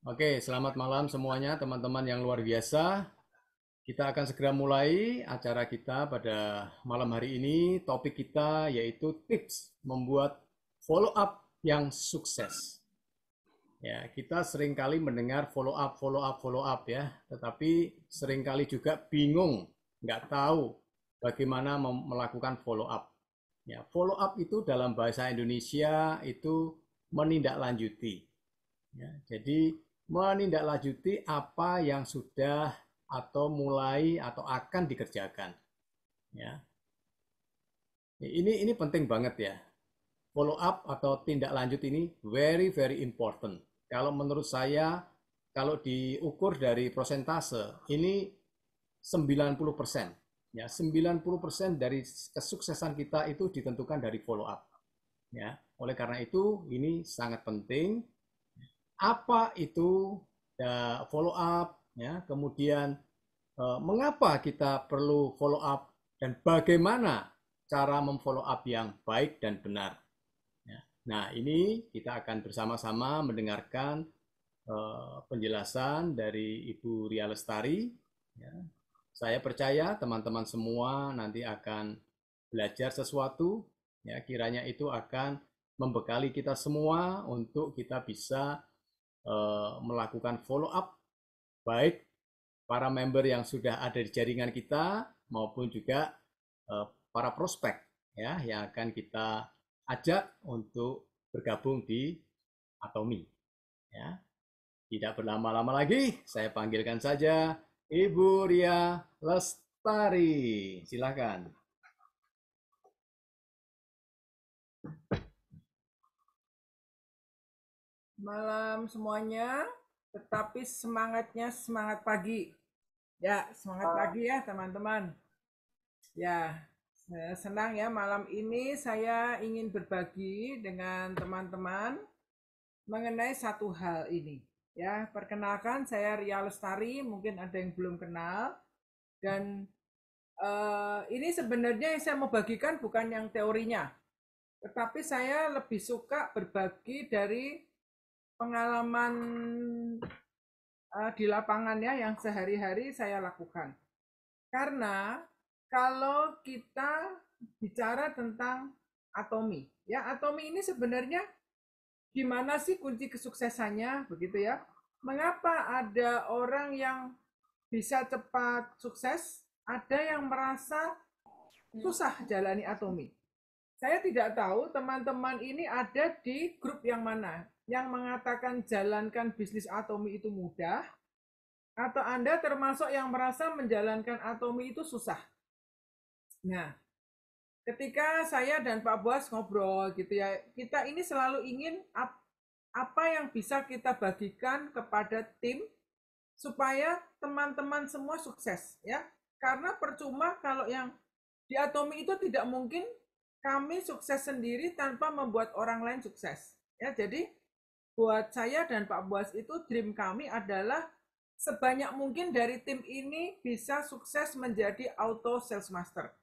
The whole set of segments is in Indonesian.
Oke, selamat malam semuanya teman-teman yang luar biasa. Kita akan segera mulai acara kita pada malam hari ini. Topik kita yaitu tips membuat follow up yang sukses. Ya, kita seringkali mendengar follow up, follow up, follow up ya, tetapi seringkali juga bingung, nggak tahu bagaimana melakukan follow up. Ya, follow up itu dalam bahasa Indonesia itu menindaklanjuti. Ya, jadi menindaklanjuti apa yang sudah atau mulai atau akan dikerjakan. Ya, ini penting banget ya. Follow up atau tindak lanjut ini very very important. Kalau menurut saya, kalau diukur dari persentase, ini 90%. Ya, 90% dari kesuksesan kita itu ditentukan dari follow up. Ya, oleh karena itu ini sangat penting. Apa itu follow up, ya, kemudian mengapa kita perlu follow up dan bagaimana cara memfollow up yang baik dan benar. Ya. Nah, ini kita akan bersama-sama mendengarkan penjelasan dari Ibu Ria Lestari. Ya. Saya percaya teman-teman semua nanti akan belajar sesuatu, ya, kiranya itu akan membekali kita semua untuk kita bisa melakukan follow up baik para member yang sudah ada di jaringan kita maupun juga para prospek ya yang akan kita ajak untuk bergabung di Atomi ya. Tidak berlama-lama lagi, saya panggilkan saja Ibu Ria Lestari. Silakan. Malam semuanya, tetapi semangatnya semangat pagi. Ya, semangat pagi ya teman-teman. Ya, saya senang ya malam ini saya ingin berbagi dengan teman-teman mengenai satu hal ini. Ya, perkenalkan saya Ria Lestari, mungkin ada yang belum kenal. Dan ini sebenarnya yang saya mau bagikan bukan yang teorinya, tetapi saya lebih suka berbagi dari pengalaman di lapangan ya yang sehari-hari saya lakukan. Karena kalau kita bicara tentang atomi, ya atomi ini sebenarnya gimana sih kunci kesuksesannya begitu ya? Mengapa ada orang yang bisa cepat sukses, ada yang merasa susah jalani atomi? Saya tidak tahu teman-teman ini ada di grup yang mana, yang mengatakan jalankan bisnis atomi itu mudah, atau Anda termasuk yang merasa menjalankan atomi itu susah. Nah, ketika saya dan Pak Buas ngobrol gitu ya, kita ini selalu ingin apa yang bisa kita bagikan kepada tim supaya teman-teman semua sukses ya. Karena percuma kalau yang di atomi itu tidak mungkin kami sukses sendiri tanpa membuat orang lain sukses. Ya, jadi buat saya dan Pak Buas itu dream kami adalah sebanyak mungkin dari tim ini bisa sukses menjadi auto sales master.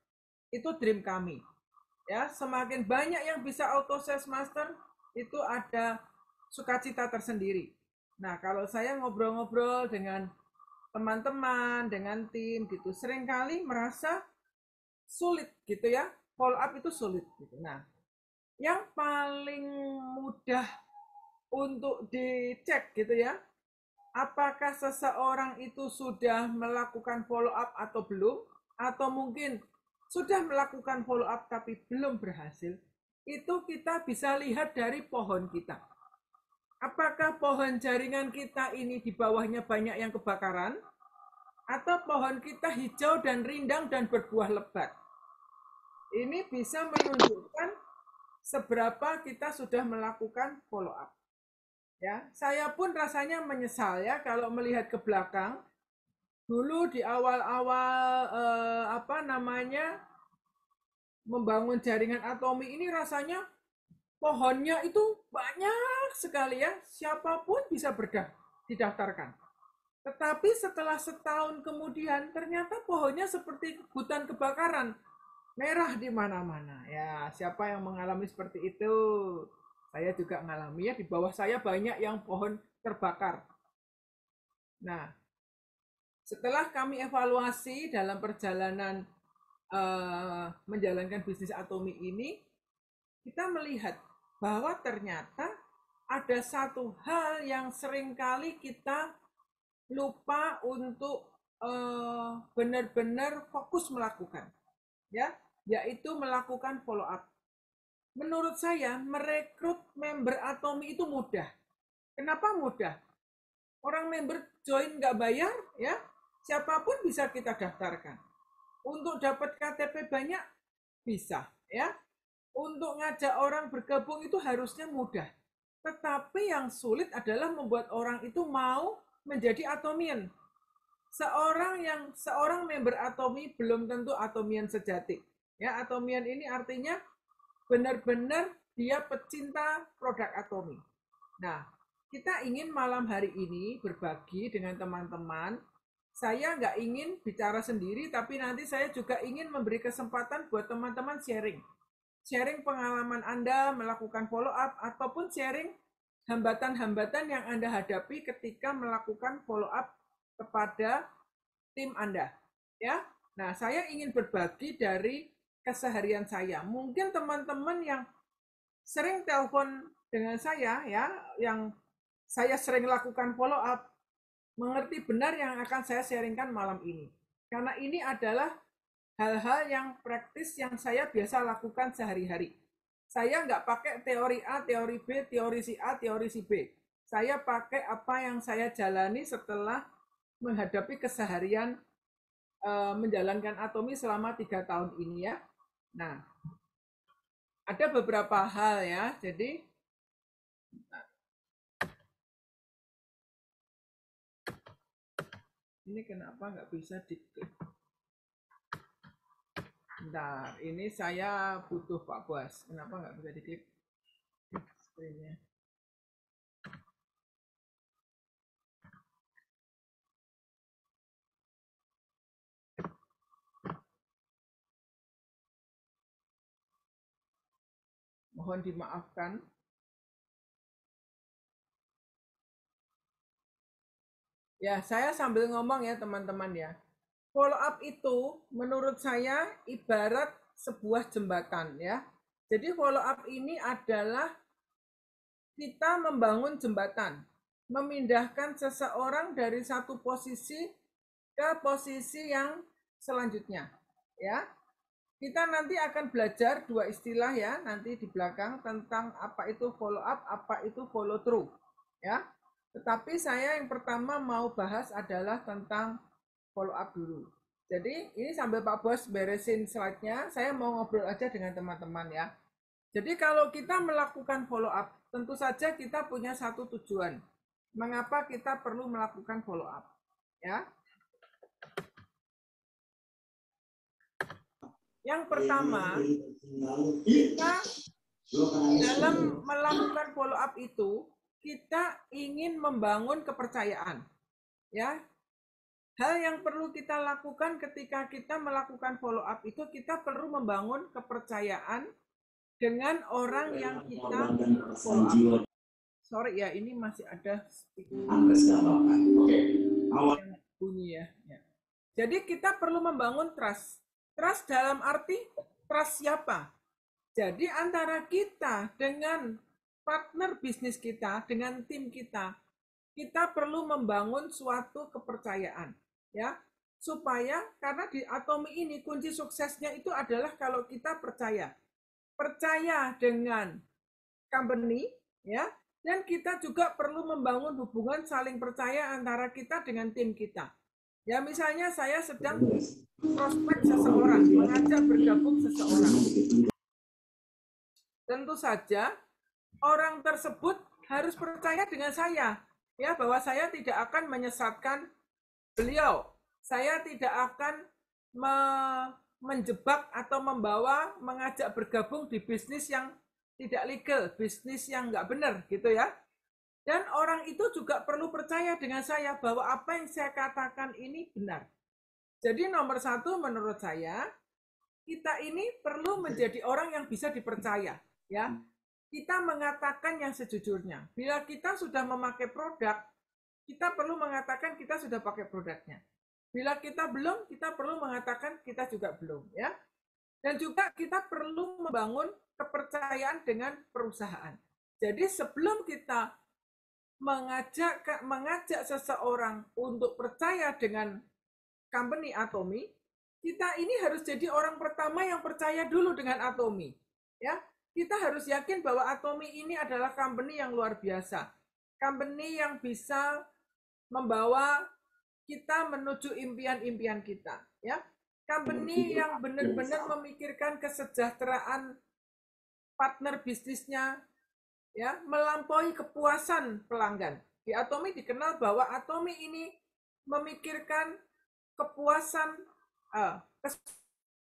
Itu dream kami. Ya, semakin banyak yang bisa auto sales master, itu ada sukacita tersendiri. Nah, kalau saya ngobrol-ngobrol dengan teman-teman, dengan tim gitu, seringkali merasa sulit gitu ya. Follow up itu sulit gitu. Nah, yang paling mudah untuk dicek gitu ya, apakah seseorang itu sudah melakukan follow up atau belum, atau mungkin sudah melakukan follow up tapi belum berhasil, itu kita bisa lihat dari pohon kita. Apakah pohon jaringan kita ini di bawahnya banyak yang kebakaran, atau pohon kita hijau dan rindang dan berbuah lebat. Ini bisa menunjukkan seberapa kita sudah melakukan follow up. Ya, saya pun rasanya menyesal ya kalau melihat ke belakang. Dulu di awal-awal apa namanya membangun jaringan atomi ini rasanya pohonnya itu banyak sekali ya, siapapun bisa didaftarkan. Tetapi setelah setahun kemudian ternyata pohonnya seperti hutan kebakaran, merah di mana-mana. Ya, siapa yang mengalami seperti itu? Saya juga mengalami ya, di bawah saya banyak yang pohon terbakar. Nah, setelah kami evaluasi dalam perjalanan menjalankan bisnis Atomi ini, kita melihat bahwa ternyata ada satu hal yang seringkali kita lupa untuk benar-benar fokus melakukan, ya, yaitu melakukan follow up. Menurut saya, merekrut member Atomi itu mudah. Kenapa mudah? Orang member join nggak bayar, ya, siapapun bisa kita daftarkan. Untuk dapat KTP banyak, bisa, ya. Untuk ngajak orang bergabung itu harusnya mudah. Tetapi yang sulit adalah membuat orang itu mau menjadi Atomian. Seorang member Atomi belum tentu Atomian sejati. Ya, Atomian ini artinya benar-benar dia pecinta produk Atomi. Nah, kita ingin malam hari ini berbagi dengan teman-teman. Saya nggak ingin bicara sendiri, tapi nanti saya juga ingin memberi kesempatan buat teman-teman sharing. Sharing pengalaman Anda melakukan follow up, ataupun sharing hambatan-hambatan yang Anda hadapi ketika melakukan follow up kepada tim Anda. Ya, nah saya ingin berbagi dari keseharian saya. Mungkin teman-teman yang sering telepon dengan saya, ya, yang saya sering lakukan follow up, mengerti benar yang akan saya sharingkan malam ini. Karena ini adalah hal-hal yang praktis yang saya biasa lakukan sehari-hari. Saya nggak pakai teori A, teori B, teori si A, teori si B. Saya pakai apa yang saya jalani setelah menghadapi keseharian menjalankan Atomi selama 3 tahun ini, ya. Nah, ada beberapa hal, ya. Jadi ini kenapa nggak bisa diklik? Bentar, ini saya butuh Pak Bos. Kenapa nggak bisa diklik screen-nya? Mohon dimaafkan. Ya, saya sambil ngomong ya teman-teman ya. Follow up itu menurut saya ibarat sebuah jembatan ya. Jadi follow up ini adalah kita membangun jembatan, memindahkan seseorang dari satu posisi ke posisi yang selanjutnya. Ya, kita nanti akan belajar dua istilah ya nanti di belakang tentang apa itu follow up, apa itu follow through. Ya, tetapi saya yang pertama mau bahas adalah tentang follow up dulu. Jadi ini sambil Pak Bos beresin slide-nya, saya mau ngobrol aja dengan teman-teman ya. Jadi kalau kita melakukan follow up, tentu saja kita punya satu tujuan. Mengapa kita perlu melakukan follow up? Ya. Yang pertama, kita dalam melakukan follow up itu, kita ingin membangun kepercayaan. Ya. Hal yang perlu kita lakukan ketika kita melakukan follow up itu, kita perlu membangun kepercayaan dengan orang yang kita follow up. Sorry ya, ini masih ada bunyi ya. Jadi kita perlu membangun trust. Trust dalam arti trust siapa? Jadi antara kita dengan partner bisnis kita, dengan tim kita perlu membangun suatu kepercayaan. Ya, supaya karena di Atomi ini kunci suksesnya itu adalah kalau kita percaya dengan company, ya, dan kita juga perlu membangun hubungan saling percaya antara kita dengan tim kita. Ya, misalnya saya sedang prospek seseorang, mengajak bergabung seseorang. Tentu saja orang tersebut harus percaya dengan saya, ya, bahwa saya tidak akan menyesatkan beliau. Saya tidak akan menjebak atau mengajak bergabung di bisnis yang tidak legal, bisnis yang nggak benar gitu ya. Dan orang itu juga perlu percaya dengan saya bahwa apa yang saya katakan ini benar. Jadi nomor satu menurut saya, kita ini perlu menjadi orang yang bisa dipercaya, ya. Kita mengatakan yang sejujurnya. Bila kita sudah memakai produk, kita perlu mengatakan kita sudah pakai produknya. Bila kita belum, kita perlu mengatakan kita juga belum, ya. Dan juga kita perlu membangun kepercayaan dengan perusahaan. Jadi sebelum kita mengajak seseorang untuk percaya dengan company Atomy, kita ini harus jadi orang pertama yang percaya dulu dengan Atomy, ya. Kita harus yakin bahwa Atomy ini adalah company yang luar biasa, company yang bisa membawa kita menuju impian-impian kita, ya. Company yang benar-benar memikirkan kesejahteraan partner bisnisnya, ya, melampaui kepuasan pelanggan. Di Atomy dikenal bahwa Atomy ini memikirkan kepuasan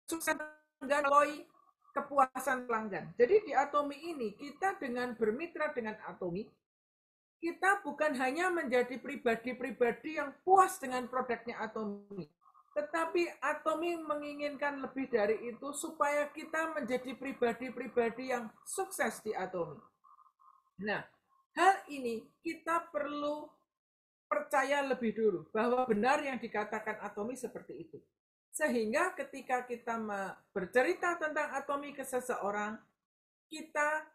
kesuksesan melampaui kepuasan pelanggan. Jadi di Atomy ini kita dengan bermitra dengan Atomy, kita bukan hanya menjadi pribadi-pribadi yang puas dengan produknya Atomy, tetapi Atomy menginginkan lebih dari itu supaya kita menjadi pribadi-pribadi yang sukses di Atomy. Nah, hal ini kita perlu percaya lebih dulu bahwa benar yang dikatakan Atomy seperti itu. Sehingga ketika kita bercerita tentang Atomy ke seseorang, kita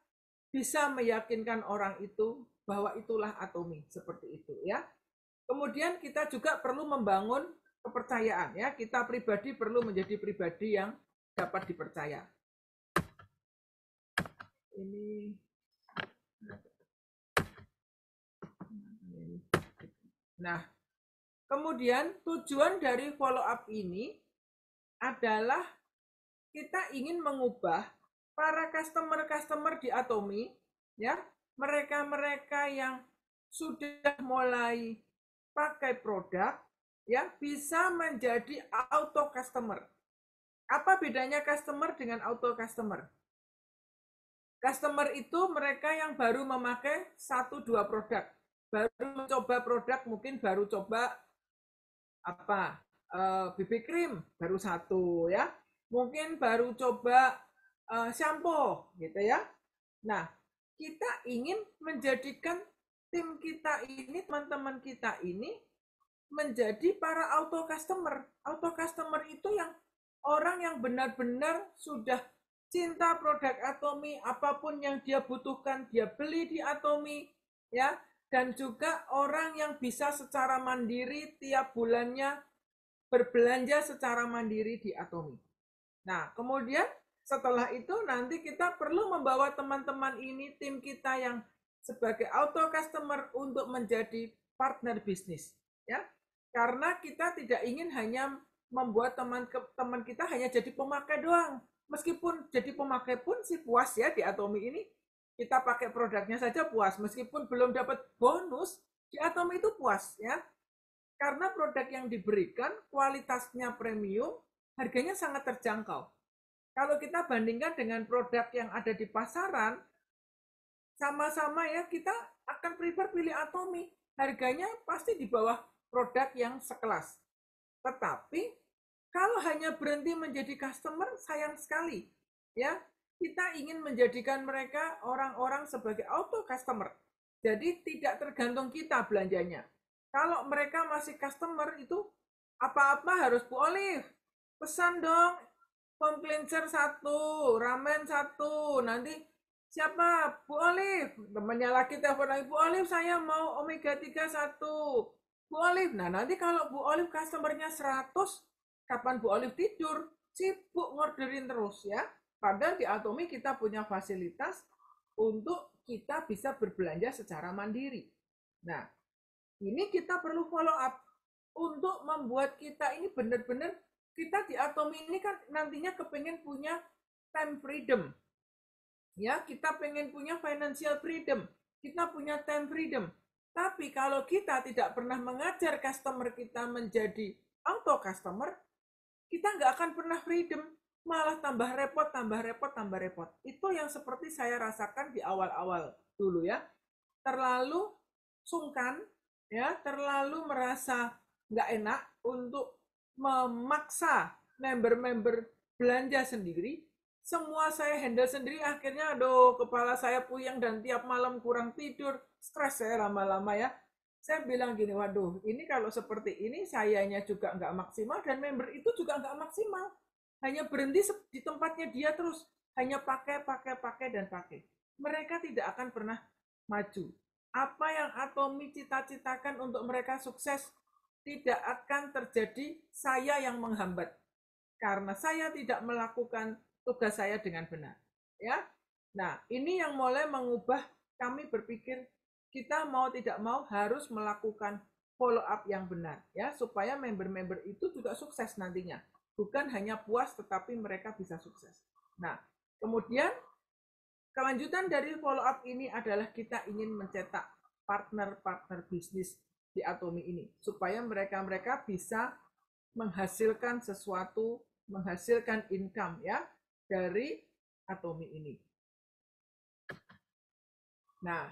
bisa meyakinkan orang itu bahwa itulah Atomy, seperti itu, ya. Kemudian kita juga perlu membangun kepercayaan, ya. Kita pribadi perlu menjadi pribadi yang dapat dipercaya. Ini nah, kemudian tujuan dari follow up ini adalah kita ingin mengubah para customer di Atomy, ya, mereka-mereka yang sudah mulai pakai produk, ya, bisa menjadi auto customer. Apa bedanya customer dengan auto customer? Customer itu mereka yang baru memakai 1-2 produk, baru mencoba produk, mungkin baru coba BB cream baru 1, ya, mungkin baru coba shampoo gitu, ya. Nah, kita ingin menjadikan tim kita ini, teman-teman kita ini menjadi para auto customer. Auto customer itu yang orang yang benar-benar sudah cinta produk Atomy, apapun yang dia butuhkan dia beli di Atomy, ya. Dan juga orang yang bisa secara mandiri tiap bulannya berbelanja secara mandiri di Atomy. Nah, kemudian setelah itu nanti kita perlu membawa teman-teman ini, tim kita yang sebagai auto customer untuk menjadi partner bisnis, ya. Karena kita tidak ingin hanya membuat teman kita hanya jadi pemakai doang. Meskipun jadi pemakai pun sih puas, ya, di Atomy ini. Kita pakai produknya saja puas, meskipun belum dapat bonus, di Atomy itu puas, ya. Karena produk yang diberikan kualitasnya premium, harganya sangat terjangkau. Kalau kita bandingkan dengan produk yang ada di pasaran, sama-sama, ya, kita akan prefer pilih Atomy. Harganya pasti di bawah produk yang sekelas. Tetapi kalau hanya berhenti menjadi customer, sayang sekali, ya. Kita ingin menjadikan mereka orang-orang sebagai auto customer. Jadi tidak tergantung kita belanjanya. Kalau mereka masih customer itu apa-apa harus Bu Olive. Pesan dong, foam cleanser 1, ramen 1. Nanti siapa? Bu Olive. Temannya lagi telepon lagi, Bu Olive saya mau omega 3 1. Bu Olive. Nah, nanti kalau Bu Olive customernya 100, kapan Bu Olive tidur? Sibuk ngorderin terus, ya. Padahal di Atomy kita punya fasilitas untuk kita bisa berbelanja secara mandiri. Nah, ini kita perlu follow up untuk membuat kita ini benar-benar, kita di Atomy ini kan nantinya kepengen punya time freedom. Ya, kita pengen punya financial freedom, kita punya time freedom. Tapi kalau kita tidak pernah mengajar customer kita menjadi auto customer, kita nggak akan pernah freedom, malah tambah repot, tambah repot, tambah repot. Itu yang seperti saya rasakan di awal-awal dulu, ya. Terlalu sungkan, ya, terlalu merasa nggak enak untuk memaksa member-member belanja sendiri. Semua saya handle sendiri, akhirnya aduh kepala saya puyeng dan tiap malam kurang tidur, stres saya lama-lama, ya. Saya bilang gini, waduh, ini kalau seperti ini sayanya juga nggak maksimal dan member itu juga nggak maksimal. Hanya berhenti di tempatnya dia terus, hanya pakai dan pakai. Mereka tidak akan pernah maju. Apa yang Atomi cita-citakan untuk mereka sukses tidak akan terjadi saya yang menghambat. Karena saya tidak melakukan tugas saya dengan benar. Ya, nah ini yang mulai mengubah kami berpikir kita mau tidak mau harus melakukan follow up yang benar ya supaya member-member itu juga sukses nantinya bukan hanya puas tetapi mereka bisa sukses. Nah kemudian kelanjutan dari follow up ini adalah kita ingin mencetak partner-partner bisnis di Atomi ini supaya mereka bisa menghasilkan sesuatu, menghasilkan income ya dari Atomi ini. Nah,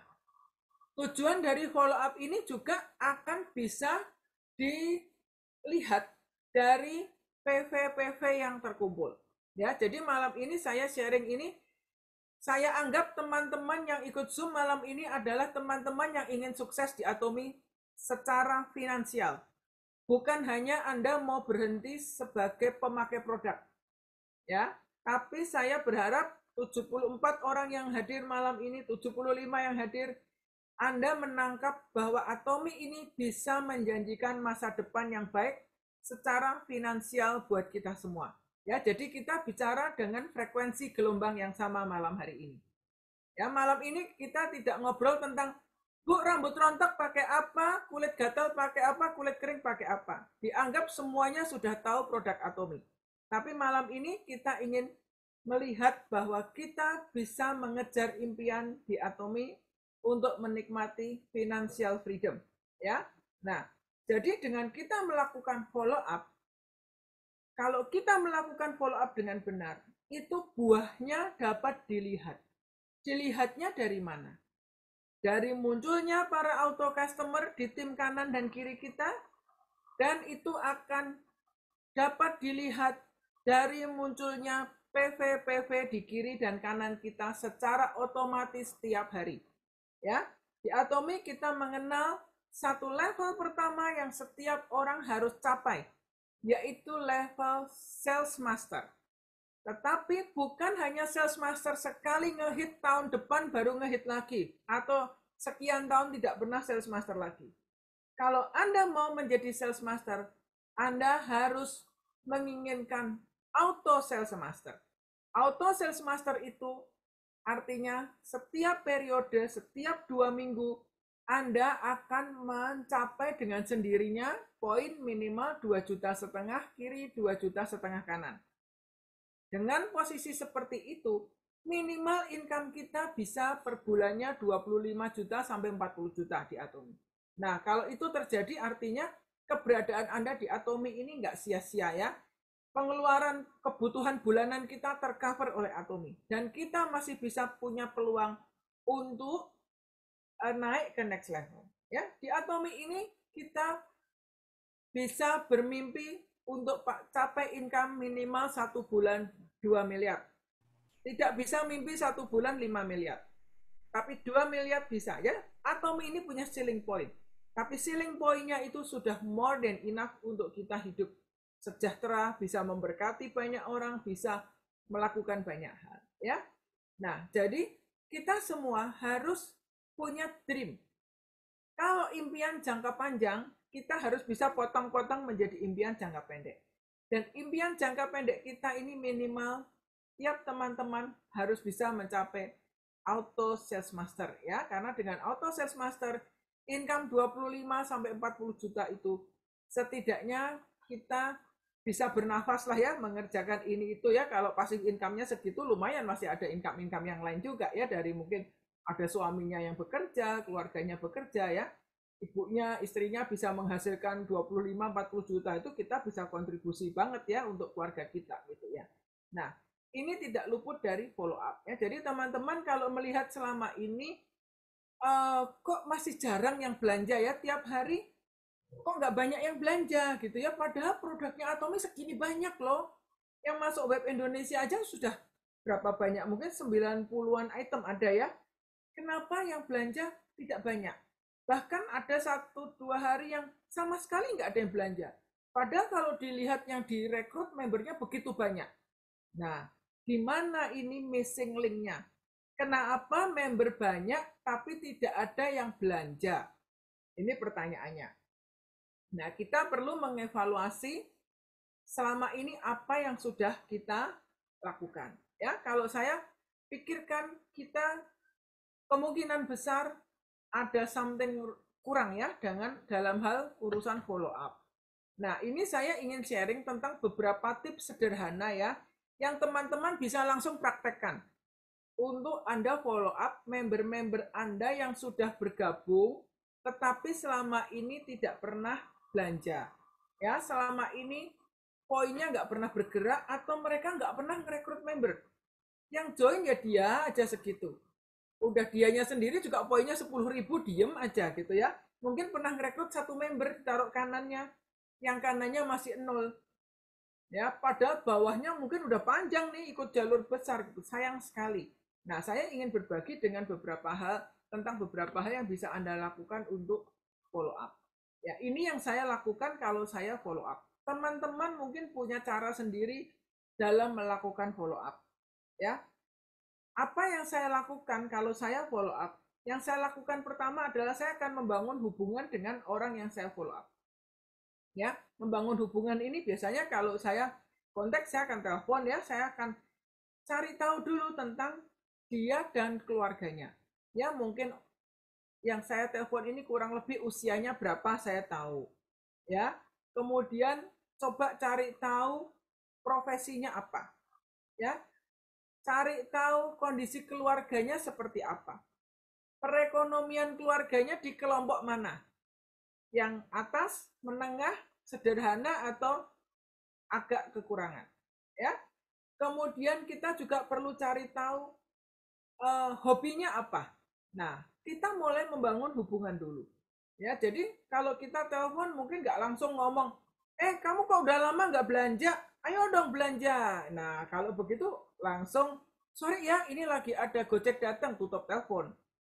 tujuan dari follow up ini juga akan bisa dilihat dari PV-PV yang terkumpul. Ya, jadi malam ini saya sharing ini, saya anggap teman-teman yang ikut Zoom malam ini adalah teman-teman yang ingin sukses di Atomi secara finansial. Bukan hanya Anda mau berhenti sebagai pemakai produk. Ya, tapi saya berharap 74 orang yang hadir malam ini, 75 yang hadir, Anda menangkap bahwa Atomi ini bisa menjanjikan masa depan yang baik secara finansial buat kita semua. Ya, jadi kita bicara dengan frekuensi gelombang yang sama malam hari ini. Ya, malam ini kita tidak ngobrol tentang Bu, rambut rontok pakai apa, kulit gatal pakai apa, kulit kering pakai apa. Dianggap semuanya sudah tahu produk Atomi. Tapi malam ini kita ingin melihat bahwa kita bisa mengejar impian di Atomi untuk menikmati financial freedom. Ya, nah, jadi dengan kita melakukan follow up, kalau kita melakukan follow up dengan benar, itu buahnya dapat dilihat. Dilihatnya dari mana? Dari munculnya para auto customer di tim kanan dan kiri kita, dan itu akan dapat dilihat dari munculnya PV-PV di kiri dan kanan kita secara otomatis setiap hari. Ya, di Atomi kita mengenal satu level pertama yang setiap orang harus capai, yaitu level sales master. Tetapi bukan hanya sales master sekali ngehit tahun depan baru ngehit lagi atau sekian tahun tidak pernah sales master lagi. Kalau Anda mau menjadi sales master, Anda harus menginginkan auto sales master. Auto sales master itu artinya setiap periode, setiap 2 minggu, Anda akan mencapai dengan sendirinya poin minimal 2,5 juta kiri, 2,5 juta kanan. Dengan posisi seperti itu, minimal income kita bisa per bulannya 25 juta sampai 40 juta di Atomi. Nah, kalau itu terjadi artinya keberadaan Anda di Atomi ini nggak sia-sia ya. Pengeluaran kebutuhan bulanan kita tercover oleh Atomi. Dan kita masih bisa punya peluang untuk naik ke next level. Ya, di Atomi ini kita bisa bermimpi untuk capai income minimal 1 bulan 2 miliar. Tidak bisa mimpi 1 bulan 5 miliar. Tapi 2 miliar bisa ya. Atomi ini punya ceiling point. Tapi ceiling point-nya itu sudah more than enough untuk kita hidup sejahtera, bisa memberkati banyak orang, bisa melakukan banyak hal. Ya. Nah, jadi kita semua harus punya dream. Kalau impian jangka panjang, kita harus bisa potong-potong menjadi impian jangka pendek. Dan impian jangka pendek kita ini minimal tiap teman-teman harus bisa mencapai auto sales master ya, karena dengan auto sales master income 25 sampai 40 juta itu setidaknya kita bisa bernafas lah ya mengerjakan ini itu ya. Kalau passive income-nya segitu lumayan, masih ada income-income yang lain juga ya, dari mungkin ada suaminya yang bekerja, keluarganya bekerja ya. Ibunya, istrinya bisa menghasilkan 25-40 juta, itu kita bisa kontribusi banget ya untuk keluarga kita gitu ya. Nah, ini tidak luput dari follow up ya. Jadi teman-teman kalau melihat selama ini kok masih jarang yang belanja ya, tiap hari kok nggak banyak yang belanja gitu ya, padahal produknya Atomi segini banyak loh. Yang masuk web Indonesia aja sudah berapa banyak, mungkin 90-an item ada ya. Kenapa yang belanja tidak banyak? Bahkan ada 1-2 hari yang sama sekali nggak ada yang belanja. Padahal kalau dilihat yang direkrut membernya begitu banyak. Nah, di mana ini missing link-nya? Kenapa member banyak tapi tidak ada yang belanja? Ini pertanyaannya. Nah, kita perlu mengevaluasi selama ini apa yang sudah kita lakukan. Ya, kalau saya pikirkan kita kemungkinan besar ada something kurang ya dengan dalam hal urusan follow up. Nah, ini saya ingin sharing tentang beberapa tips sederhana ya yang teman-teman bisa langsung praktekkan untuk Anda follow up member-member Anda yang sudah bergabung tetapi selama ini tidak pernah belanja. Ya, selama ini poinnya nggak pernah bergerak atau mereka nggak pernah merekrut member. Yang join ya dia aja segitu. Udah dianya sendiri juga poinnya 10.000 diem aja gitu ya. Mungkin pernah merekrut 1 member ditaruh kanannya, yang kanannya masih 0. Ya, padahal bawahnya mungkin udah panjang nih ikut jalur besar gitu. Sayang sekali. Nah, saya ingin berbagi dengan beberapa hal tentang beberapa hal yang bisa Anda lakukan untuk follow up. Ya, ini yang saya lakukan kalau saya follow up. Teman-teman mungkin punya cara sendiri dalam melakukan follow up. Ya, apa yang saya lakukan kalau saya follow up? Yang saya lakukan pertama adalah saya akan membangun hubungan dengan orang yang saya follow up. Ya, membangun hubungan ini biasanya kalau saya kontak, saya akan telepon ya, saya akan cari tahu dulu tentang dia dan keluarganya. Ya, mungkin yang saya telepon ini kurang lebih usianya berapa saya tahu. Ya, kemudian coba cari tahu profesinya apa. Ya, cari tahu kondisi keluarganya seperti apa. Perekonomian keluarganya di kelompok mana? Yang atas, menengah, sederhana, atau agak kekurangan. Ya. Kemudian kita juga perlu cari tahu hobinya apa. Nah, kita mulai membangun hubungan dulu. Ya, jadi kalau kita telepon mungkin nggak langsung ngomong, kamu kok udah lama nggak belanja? Ayo dong belanja. Nah, kalau begitu langsung, sorry ya, ini lagi ada Gojek datang, tutup telepon.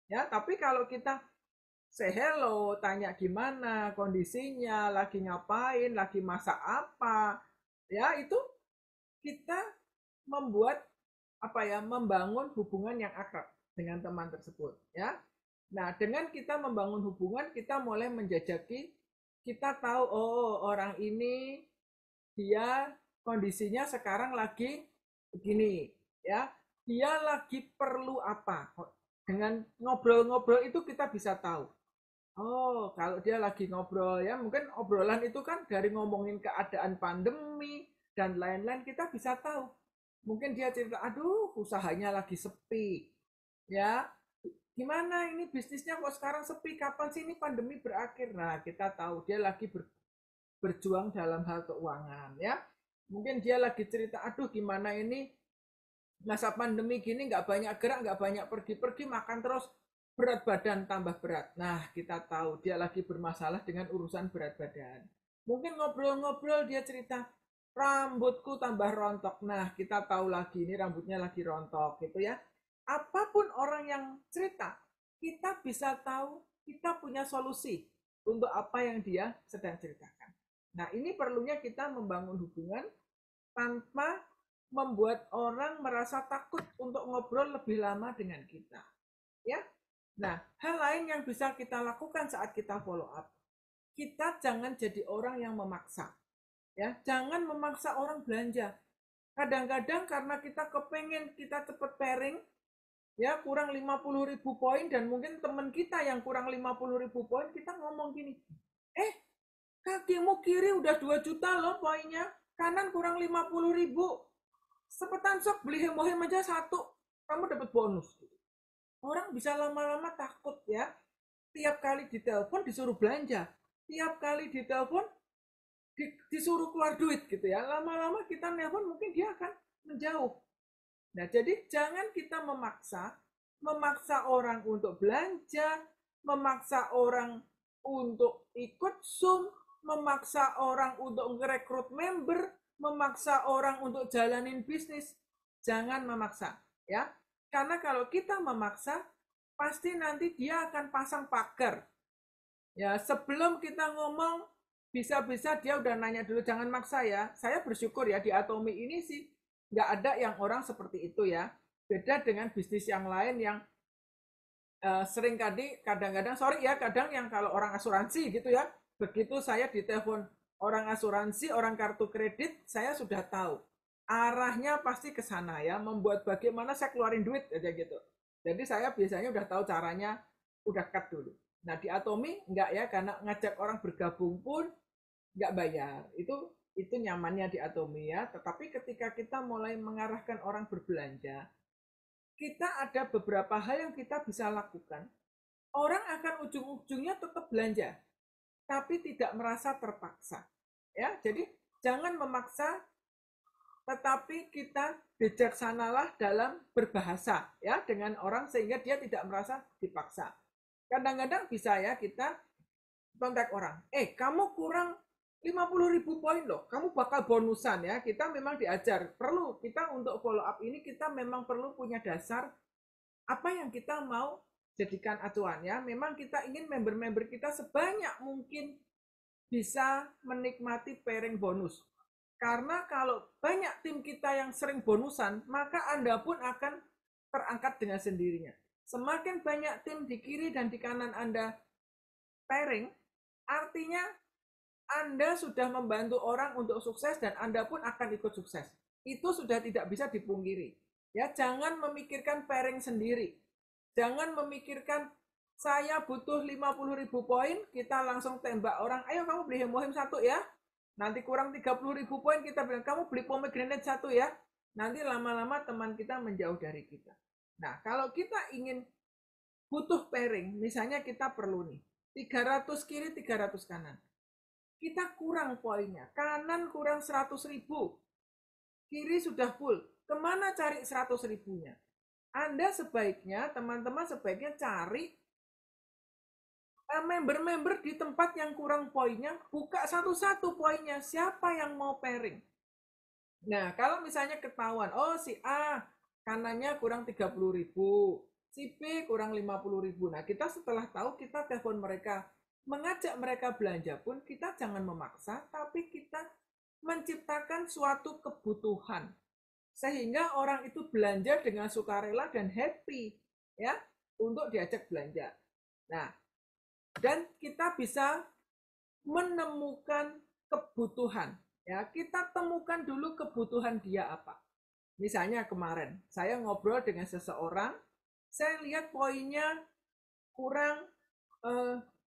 Ya, tapi kalau kita say hello, tanya gimana kondisinya, lagi ngapain, lagi masak apa, ya itu kita membuat apa ya, membangun hubungan yang akrab dengan teman tersebut ya. Nah, dengan kita membangun hubungan, kita mulai menjajaki, kita tahu oh orang ini dia kondisinya sekarang lagi begini ya. Dia lagi perlu apa? Dengan ngobrol-ngobrol itu kita bisa tahu. Oh, kalau dia lagi ngobrol ya, mungkin obrolan itu kan dari ngomongin keadaan pandemi dan lain-lain kita bisa tahu. Mungkin dia cerita, aduh usahanya lagi sepi. Ya, gimana ini bisnisnya kok sekarang sepi? Kapan sih ini pandemi berakhir? Nah, kita tahu dia lagi berjuang dalam hal keuangan ya. Mungkin dia lagi cerita, aduh gimana ini masa pandemi gini nggak banyak gerak, nggak banyak pergi-pergi, makan terus, berat badan tambah berat. Nah, kita tahu dia lagi bermasalah dengan urusan berat badan. Mungkin ngobrol-ngobrol dia cerita, rambutku tambah rontok. Nah, kita tahu lagi ini rambutnya lagi rontok gitu ya. Apapun orang yang cerita, kita bisa tahu, kita punya solusi untuk apa yang dia sedang ceritakan. Nah, ini perlunya kita membangun hubungan tanpa membuat orang merasa takut untuk ngobrol lebih lama dengan kita. Ya. Nah, hal lain yang bisa kita lakukan saat kita follow up, kita jangan jadi orang yang memaksa. Ya, jangan memaksa orang belanja. Kadang-kadang karena kita kepengen kita cepet pairing, ya kurang 50.000 poin dan mungkin teman kita yang kurang 50.000 poin, kita ngomong gini, kakimu kiri udah 2 juta loh poinnya, kanan kurang 50.000. Cepetan sok beli hemohem aja 1, kamu dapat bonus. Orang bisa lama-lama takut ya. Tiap kali ditelepon disuruh belanja, tiap kali ditelepon disuruh keluar duit gitu ya. Lama-lama kita nelpon mungkin dia akan menjauh. Nah, jadi jangan kita memaksa orang untuk belanja, memaksa orang untuk ikut Zoom, memaksa orang untuk merekrut member, memaksa orang untuk jalanin bisnis. Jangan memaksa, ya. Karena kalau kita memaksa, pasti nanti dia akan pasang pagar. Ya, sebelum kita ngomong, bisa-bisa dia udah nanya dulu, jangan maksa ya. Saya bersyukur ya di Atomi ini sih nggak ada yang orang seperti itu ya. Beda dengan bisnis yang lain yang sering kadang-kadang, sorry ya, kadang yang kalau orang asuransi gitu ya, begitu saya ditelepon orang asuransi, orang kartu kredit, saya sudah tahu arahnya pasti ke sana ya, membuat bagaimana saya keluarin duit aja gitu. Jadi saya biasanya udah tahu caranya, udah cut dulu. Nah di Atomi enggak ya, karena ngajak orang bergabung pun nggak bayar. Itu nyamannya di Atomi ya. Tetapi ketika kita mulai mengarahkan orang berbelanja, kita ada beberapa hal yang kita bisa lakukan. Orang akan ujung-ujungnya tetap belanja, tapi tidak merasa terpaksa. Ya, jadi jangan memaksa, tetapi kita bijaksanalah dalam berbahasa ya dengan orang sehingga dia tidak merasa dipaksa. Kadang-kadang bisa ya kita kontak orang, kamu kurang 50.000 poin loh, kamu bakal bonusan ya. Kita memang diajar, perlu kita untuk follow up ini, kita memang perlu punya dasar apa yang kita mau jadikan acuan ya. Memang kita ingin member-member kita sebanyak mungkin bisa menikmati pairing bonus. Karena kalau banyak tim kita yang sering bonusan, maka Anda pun akan terangkat dengan sendirinya. Semakin banyak tim di kiri dan di kanan Anda pairing, artinya Anda sudah membantu orang untuk sukses dan Anda pun akan ikut sukses. Itu sudah tidak bisa dipungkiri. Ya, jangan memikirkan pairing sendiri. Jangan memikirkan saya butuh 50.000 poin, kita langsung tembak orang, ayo kamu beli hemohim satu ya. Nanti kurang 30.000 poin, kita bilang kamu beli pomegranate satu ya. Nanti lama-lama teman kita menjauh dari kita. Nah, kalau kita ingin butuh pairing, misalnya kita perlu nih 300 kiri, 300 kanan. Kita kurang poinnya, kanan kurang 100.000, kiri sudah full. Kemana cari 100.000-nya? Anda sebaiknya, teman-teman sebaiknya cari member-member di tempat yang kurang poinnya, buka satu-satu poinnya, siapa yang mau pairing. Nah, kalau misalnya ketahuan, oh si A kanannya kurang 30.000, si B kurang 50.000. Nah, kita setelah tahu, kita telepon mereka, mengajak mereka belanja pun, kita jangan memaksa, tapi kita menciptakan suatu kebutuhan. Sehingga orang itu belanja dengan sukarela dan happy ya untuk diajak belanja. Nah, dan kita bisa menemukan kebutuhan ya. Kita temukan dulu kebutuhan dia apa. Misalnya kemarin saya ngobrol dengan seseorang, saya lihat poinnya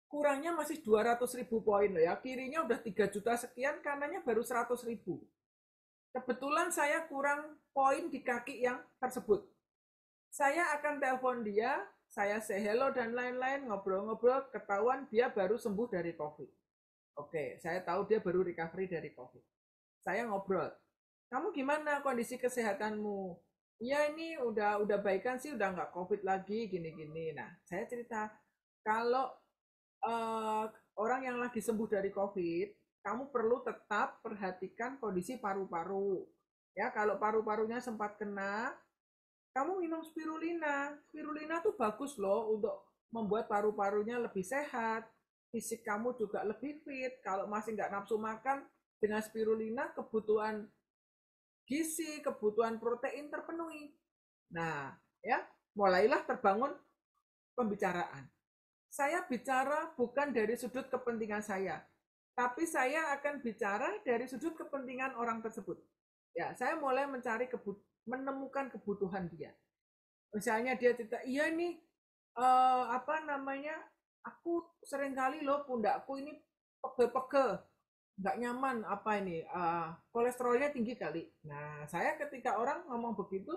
kurangnya masih 200.000 poin loh ya. Kirinya udah 3 juta sekian, kanannya baru 100.000. Kebetulan saya kurang poin di kaki yang tersebut. Saya akan telepon dia, saya say hello dan lain-lain, ngobrol-ngobrol, ketahuan dia baru sembuh dari COVID. Oke, saya tahu dia baru recovery dari COVID. Saya ngobrol, kamu gimana kondisi kesehatanmu? Ya ini udah baikan sih, udah nggak COVID lagi, gini-gini. Nah, saya cerita, kalau orang yang lagi sembuh dari COVID, kamu perlu tetap perhatikan kondisi paru-paru. Ya, kalau paru-parunya sempat kena, kamu minum spirulina. Spirulina tuh bagus loh untuk membuat paru-parunya lebih sehat. Fisik kamu juga lebih fit. Kalau masih nggak nafsu makan, dengan spirulina kebutuhan gizi, kebutuhan protein terpenuhi. Nah, ya, mulailah terbangun pembicaraan. Saya bicara bukan dari sudut kepentingan saya, tapi saya akan bicara dari sudut kepentingan orang tersebut. Ya, saya mulai menemukan kebutuhan dia. Misalnya dia cerita, iya nih, aku seringkali loh pundakku ini pegel-pegel, nggak nyaman, apa ini, kolesterolnya tinggi kali. Nah, saya ketika orang ngomong begitu,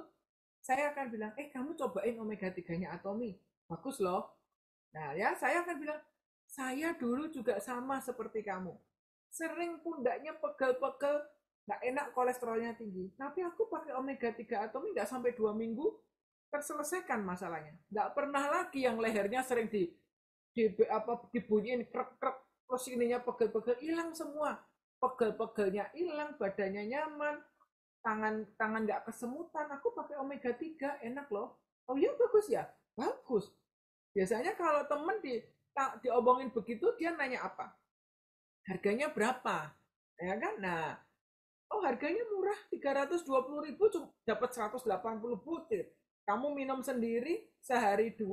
saya akan bilang, kamu cobain omega 3-nya Atomi, bagus loh. Nah ya, saya akan bilang, saya dulu juga sama seperti kamu. Sering pundaknya pegel-pegel, nggak enak, kolesterolnya tinggi. Tapi aku pakai omega 3 Atomi nggak sampai 2 minggu, terselesaikan masalahnya. Nggak pernah lagi yang lehernya sering dibunyiin krek-krek, terus ininya pegel-pegel, hilang semua. Pegel-pegelnya hilang, badannya nyaman, tangan nggak kesemutan. Aku pakai omega 3, enak loh. Oh iya, bagus ya? Bagus. Biasanya kalau temen diomongin begitu, dia nanya apa? Harganya berapa? Ya kan? Nah, oh harganya murah, 320.000 cuma dapat 180 butir. Kamu minum sendiri sehari 2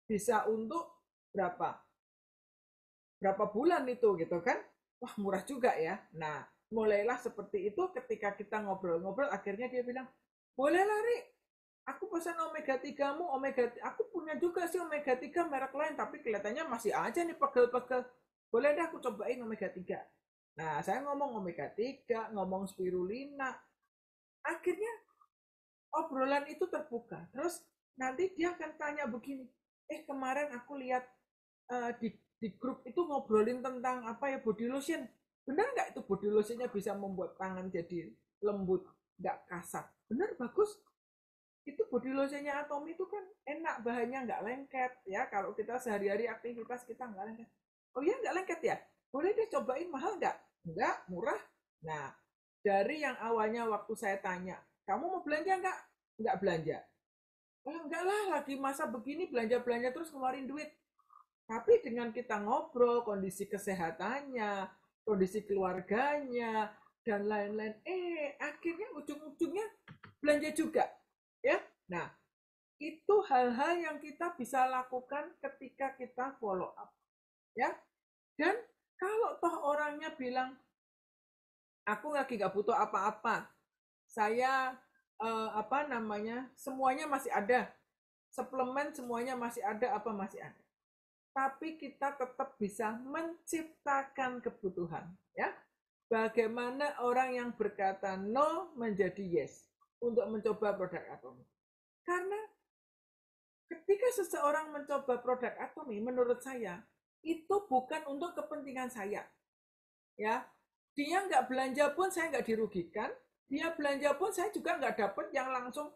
bisa untuk berapa? Berapa bulan itu gitu kan? Wah murah juga ya. Nah, mulailah seperti itu ketika kita ngobrol-ngobrol, akhirnya dia bilang, boleh lah Ri, aku pesan omega 3 mu, aku punya juga sih omega 3 merek lain, tapi kelihatannya masih aja nih pegel-pegel. Boleh deh aku cobain omega 3. Nah, saya ngomong omega 3, ngomong spirulina. Akhirnya obrolan itu terbuka. Terus nanti dia akan tanya begini, kemarin aku lihat di grup itu ngobrolin tentang apa ya, body lotion. Benar nggak itu body lotionnya bisa membuat tangan jadi lembut, nggak kasar? Benar, bagus. Itu body lotionnya Atomy itu kan enak, bahannya nggak lengket ya. Kalau kita sehari-hari aktivitas kita nggak lengket. Oh iya nggak lengket ya? Boleh deh cobain, mahal nggak? Nggak, murah. Nah, dari yang awalnya waktu saya tanya, kamu mau belanja nggak? Nggak belanja. Oh enggak lah, lagi masa begini belanja-belanja terus ngeluarin duit. Tapi dengan kita ngobrol kondisi kesehatannya, kondisi keluarganya, dan lain-lain, akhirnya ujung-ujungnya belanja juga. Ya, nah itu hal-hal yang kita bisa lakukan ketika kita follow up. Ya, dan kalau toh orangnya bilang, aku lagi nggak butuh apa-apa, saya semuanya masih ada, suplemen semuanya masih ada, apa masih ada, tapi kita tetap bisa menciptakan kebutuhan, ya. Bagaimana orang yang berkata no menjadi yes untuk mencoba produk Atomy? Karena ketika seseorang mencoba produk Atomy, menurut saya itu bukan untuk kepentingan saya, ya. Dia nggak belanja pun saya nggak dirugikan, dia belanja pun saya juga nggak dapat yang langsung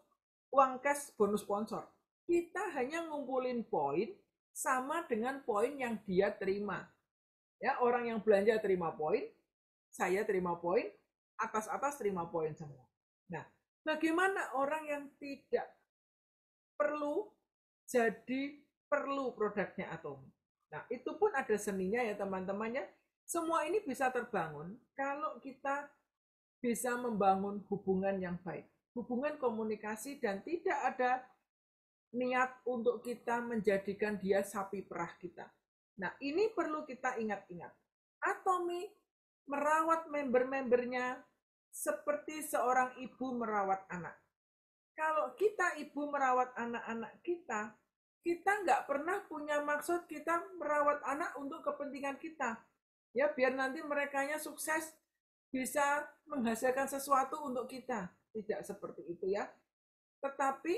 uang cash bonus sponsor. Kita hanya ngumpulin poin sama dengan poin yang dia terima. Ya, orang yang belanja terima poin, saya terima poin, atas-atas terima poin semua. Nah, bagaimana orang yang tidak perlu jadi perlu produknya Atomy? Nah, itu pun ada seninya ya teman-temannya. Semua ini bisa terbangun kalau kita bisa membangun hubungan yang baik, hubungan komunikasi, dan tidak ada niat untuk kita menjadikan dia sapi perah kita. Nah, ini perlu kita ingat-ingat. Atomy merawat member-membernya seperti seorang ibu merawat anak. Kalau kita ibu merawat anak-anak kita, kita nggak pernah punya maksud kita merawat anak untuk kepentingan kita. Ya, biar nanti merekanya sukses, bisa menghasilkan sesuatu untuk kita. Tidak seperti itu ya. Tetapi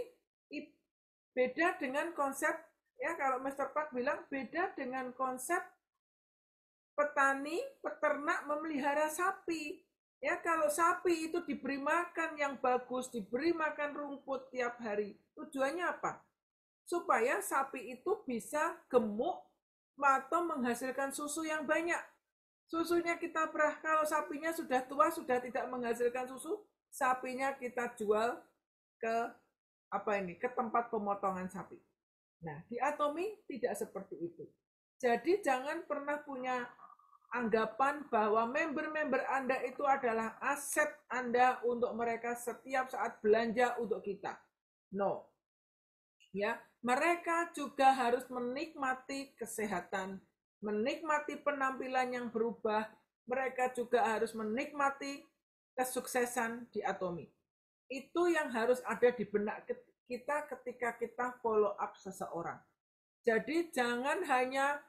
beda dengan konsep, ya kalau Mr. Park bilang beda dengan konsep petani, peternak memelihara sapi. Ya, kalau sapi itu diberi makan yang bagus, diberi makan rumput tiap hari. Tujuannya apa? Supaya sapi itu bisa gemuk atau menghasilkan susu yang banyak. Susunya kita perah, kalau sapinya sudah tua, sudah tidak menghasilkan susu, sapinya kita jual ke ke tempat pemotongan sapi. Nah, di Atomy tidak seperti itu. Jadi jangan pernah punya anggapan bahwa member-member Anda itu adalah aset Anda untuk mereka setiap saat belanja untuk kita. No. Ya, mereka juga harus menikmati kesehatan, menikmati penampilan yang berubah, mereka juga harus menikmati kesuksesan di Atomy. Itu yang harus ada di benak kita ketika kita follow up seseorang. Jadi jangan hanya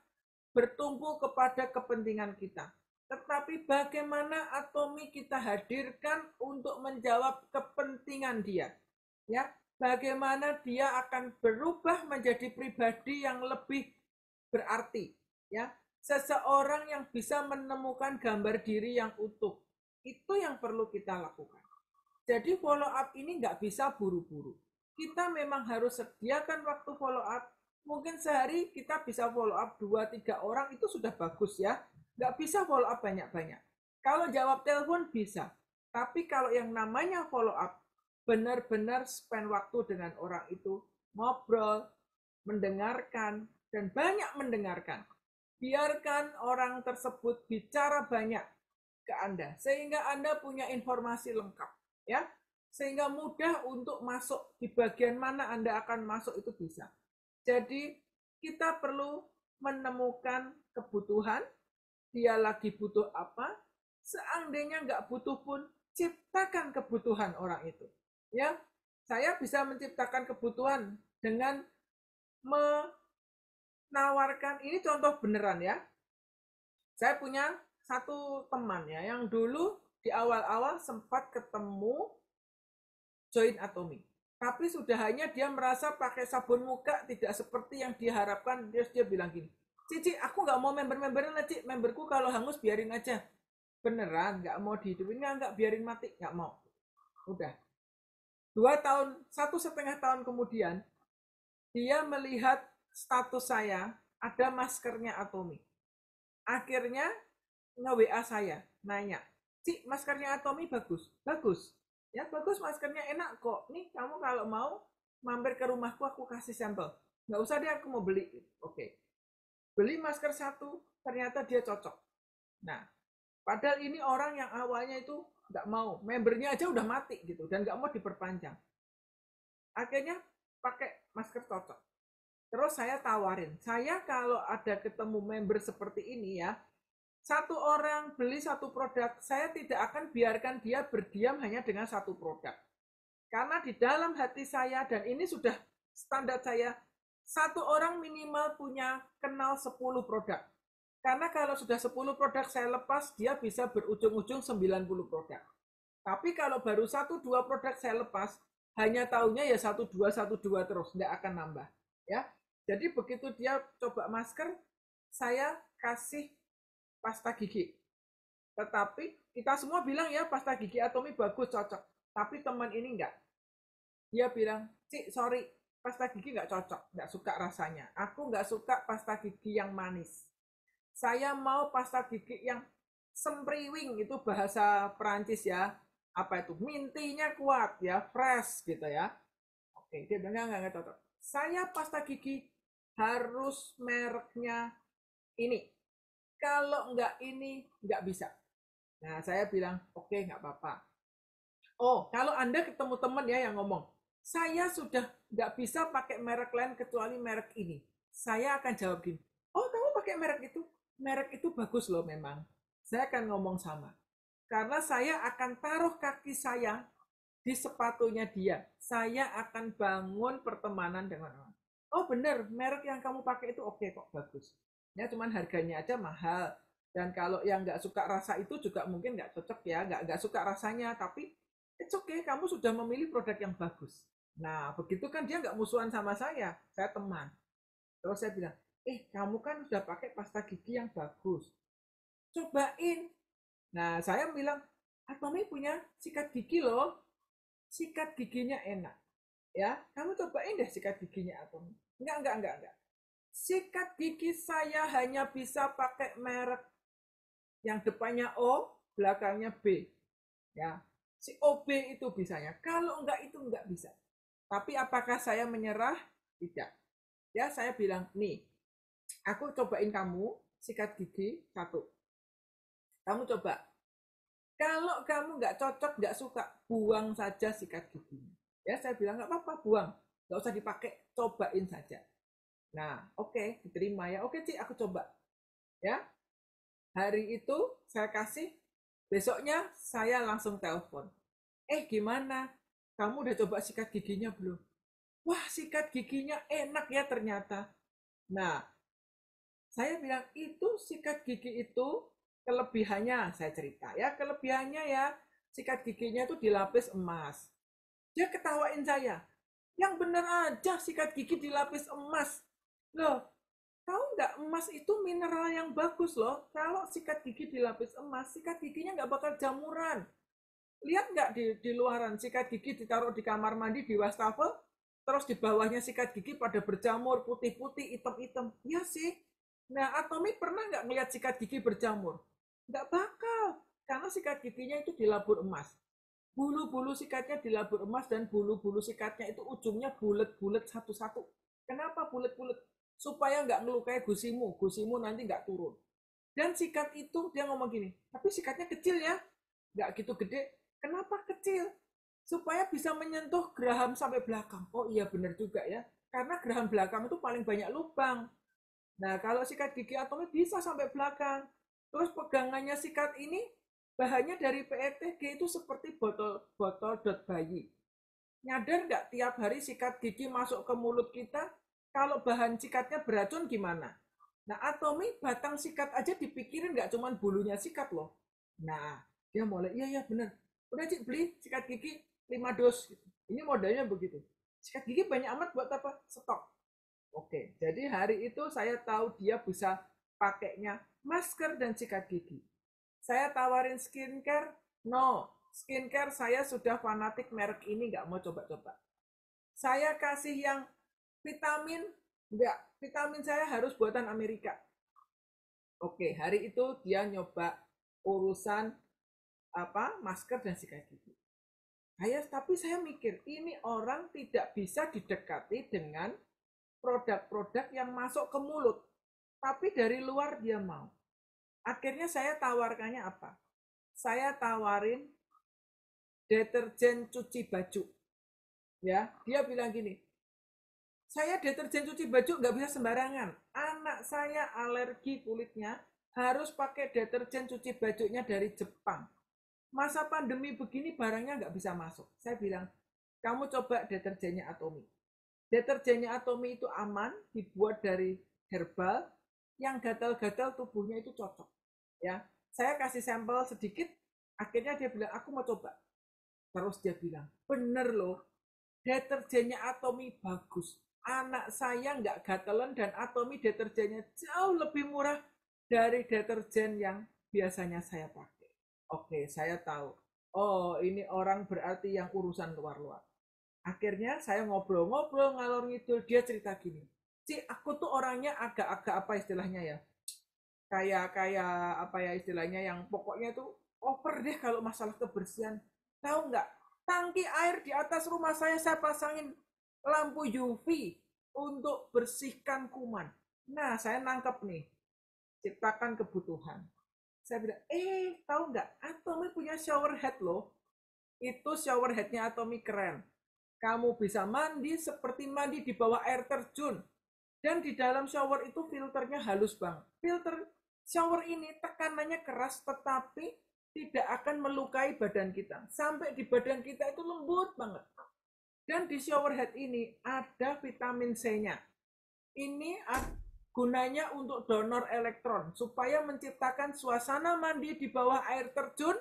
bertumpu kepada kepentingan kita, tetapi bagaimana Atomy kita hadirkan untuk menjawab kepentingan dia. Ya, bagaimana dia akan berubah menjadi pribadi yang lebih berarti, ya. Seseorang yang bisa menemukan gambar diri yang utuh. Itu yang perlu kita lakukan. Jadi follow up ini nggak bisa buru-buru. Kita memang harus sediakan waktu follow up. Mungkin sehari kita bisa follow up 2-3 orang, itu sudah bagus ya. Nggak bisa follow up banyak-banyak. Kalau jawab telepon bisa. Tapi kalau yang namanya follow up, benar-benar spend waktu dengan orang itu, ngobrol, mendengarkan, dan banyak mendengarkan. Biarkan orang tersebut bicara banyak ke Anda, sehingga Anda punya informasi lengkap. Ya, sehingga mudah untuk masuk di bagian mana Anda akan masuk itu bisa. Jadi kita perlu menemukan kebutuhan, dia lagi butuh apa, seandainya nggak butuh pun, ciptakan kebutuhan orang itu. Ya, saya bisa menciptakan kebutuhan dengan menawarkan, ini contoh beneran ya, saya punya satu teman ya, yang dulu di awal-awal sempat ketemu join Atomy. Tapi sudah hanya dia merasa pakai sabun muka tidak seperti yang diharapkan. Dia bilang gini, Cici, aku nggak mau member-memberan lah, Cik. Memberku kalau hangus biarin aja. Beneran, nggak mau dihidupin, nggak biarin mati, nggak mau. Udah. 2 tahun, 1,5 tahun kemudian, dia melihat status saya, ada maskernya Atomy. Akhirnya, nge-WA saya, nanya, Cik, maskernya Atomy bagus? Bagus. Ya bagus, maskernya enak kok. Nih kamu kalau mau mampir ke rumahku, aku kasih sampel. Nggak usah deh, aku mau beli. Oke. Beli masker satu, ternyata dia cocok. Nah, padahal ini orang yang awalnya itu nggak mau. Membernya aja udah mati gitu. Dan nggak mau diperpanjang. Akhirnya pakai masker cocok. Terus saya tawarin, saya kalau ada ketemu member seperti ini ya, satu orang beli satu produk, saya tidak akan biarkan dia berdiam hanya dengan satu produk. Karena di dalam hati saya, dan ini sudah standar saya, satu orang minimal punya kenal 10 produk. Karena kalau sudah 10 produk saya lepas, dia bisa berujung-ujung 90 produk. Tapi kalau baru 1-2 produk saya lepas, hanya tahunya ya 1-2 terus, nggak akan nambah. Ya, jadi begitu dia coba masker, saya kasih pasta gigi. Tetapi kita semua bilang ya pasta gigi Atomy bagus, cocok. Tapi teman ini enggak. Dia bilang, Cik, sorry, pasta gigi enggak cocok, enggak suka rasanya. Aku enggak suka pasta gigi yang manis. Saya mau pasta gigi yang sempriwing, itu bahasa Perancis ya. Apa itu? Mintinya kuat ya, fresh gitu ya. Oke, dia bilang enggak cocok. Saya pasta gigi harus mereknya ini. Kalau enggak ini, enggak bisa. Nah, saya bilang, oke, enggak apa-apa. Oh, kalau Anda ketemu teman ya yang ngomong, saya sudah enggak bisa pakai merek lain kecuali merek ini. Saya akan jawab gini, oh, kamu pakai merek itu? Merek itu bagus loh memang. Saya akan ngomong sama. Karena saya akan taruh kaki saya di sepatunya dia. Saya akan bangun pertemanan dengan orang. Oh benar, merek yang kamu pakai itu oke kok, bagus. Ya cuman harganya aja mahal. Dan kalau yang nggak suka rasa itu juga mungkin nggak cocok ya, nggak suka rasanya. Tapi it's okay, kamu sudah memilih produk yang bagus. Nah begitu kan dia nggak musuhan sama saya teman. Terus saya bilang, kamu kan sudah pakai pasta gigi yang bagus. Cobain. Nah saya bilang, Atomy punya sikat gigi loh. Sikat giginya enak. Ya, kamu cobain deh sikat giginya Atomy. Enggak. Sikat gigi saya hanya bisa pakai merek yang depannya O, belakangnya B. Ya, si OB itu bisanya. Kalau enggak itu enggak bisa. Tapi apakah saya menyerah? Tidak. Ya, saya bilang, nih, aku cobain kamu sikat gigi satu. Kamu coba. Kalau kamu nggak cocok, nggak suka, buang saja sikat giginya. Ya, saya bilang nggak apa-apa, buang. Nggak usah dipakai, cobain saja. Nah, oke, diterima ya. Oke, Cik, aku coba. Ya, hari itu saya kasih, besoknya saya langsung telepon. Gimana? Kamu udah coba sikat giginya belum? Wah, sikat giginya enak ya ternyata. Nah, saya bilang itu sikat gigi itu kelebihannya, saya cerita ya, kelebihannya ya sikat giginya itu dilapis emas. Dia ketawain saya, yang bener aja sikat gigi dilapis emas. Loh, tahu nggak emas itu mineral yang bagus loh. Kalau sikat gigi dilapis emas, sikat giginya nggak bakal jamuran. Lihat nggak di luaran sikat gigi ditaruh di kamar mandi di wastafel, terus di bawahnya sikat gigi pada berjamur putih-putih, hitam-hitam. Ya sih. Nah, Atomy pernah nggak ngeliat sikat gigi berjamur? Nggak bakal, karena sikat giginya itu dilabur emas. Bulu-bulu sikatnya dilabur emas dan bulu-bulu sikatnya itu ujungnya bulat-bulat satu-satu. Kenapa bulat-bulat? supaya nggak ngelukai gusimu nanti nggak turun. Dan sikat itu dia ngomong gini, tapi sikatnya kecil ya, nggak gitu gede. Kenapa kecil? Supaya bisa menyentuh geraham sampai belakang. Oh iya benar juga ya, karena geraham belakang itu paling banyak lubang. Nah kalau sikat gigi atomi bisa sampai belakang. Terus pegangannya sikat ini bahannya dari PETG itu seperti botol dot bayi. Nyadar nggak tiap hari sikat gigi masuk ke mulut kita, kalau bahan sikatnya beracun gimana? Nah, Atomi batang sikat aja dipikirin nggak cuman bulunya sikat loh. Nah, dia mulai, iya ya bener. Udah Cik beli sikat gigi 5 dos. Gitu. Ini modelnya begitu. Sikat gigi banyak amat buat apa? Stok. Oke, jadi hari itu saya tahu dia bisa pakainya masker dan sikat gigi. Saya tawarin skincare, no. Skincare saya sudah fanatik merek ini, nggak mau coba-coba. Saya kasih yang vitamin, enggak. Vitamin saya harus buatan Amerika. Oke, hari itu dia nyoba urusan masker dan sikat gigi. Tapi saya mikir, ini orang tidak bisa didekati dengan produk-produk yang masuk ke mulut. Tapi dari luar dia mau. Akhirnya saya tawarkannya apa? Saya tawarin deterjen cuci baju. Ya, dia bilang gini, saya deterjen cuci baju nggak bisa sembarangan. Anak saya alergi kulitnya, harus pakai deterjen cuci bajunya dari Jepang. Masa pandemi begini barangnya nggak bisa masuk. Saya bilang, kamu coba deterjennya Atomi. Deterjennya Atomi itu aman, dibuat dari herbal, yang gatal-gatal tubuhnya itu cocok. Ya, saya kasih sampel sedikit, akhirnya dia bilang, aku mau coba. Terus dia bilang, bener loh, deterjennya Atomi bagus. Anak saya nggak gatelan dan Atomi deterjennya jauh lebih murah dari deterjen yang biasanya saya pakai. Oke, saya tahu. Oh, ini orang berarti yang urusan luar-luar. Akhirnya saya ngobrol-ngobrol ngalor ngidul, dia cerita gini. Aku tuh orangnya agak-agak apa istilahnya ya? Kayak apa ya istilahnya yang pokoknya tuh over deh kalau masalah kebersihan. Tahu nggak? Tangki air di atas rumah saya pasangin lampu UV untuk bersihkan kuman. Nah, saya nangkep nih, ciptakan kebutuhan. Saya bilang, tahu nggak? Atomi punya shower head loh. Itu shower headnya Atomi keren. Kamu bisa mandi seperti mandi di bawah air terjun. Dan di dalam shower itu filternya halus banget. Filter shower ini tekanannya keras tetapi tidak akan melukai badan kita. Sampai di badan kita itu lembut banget. Dan di shower head ini ada vitamin C-nya. Ini gunanya untuk donor elektron. Supaya menciptakan suasana mandi di bawah air terjun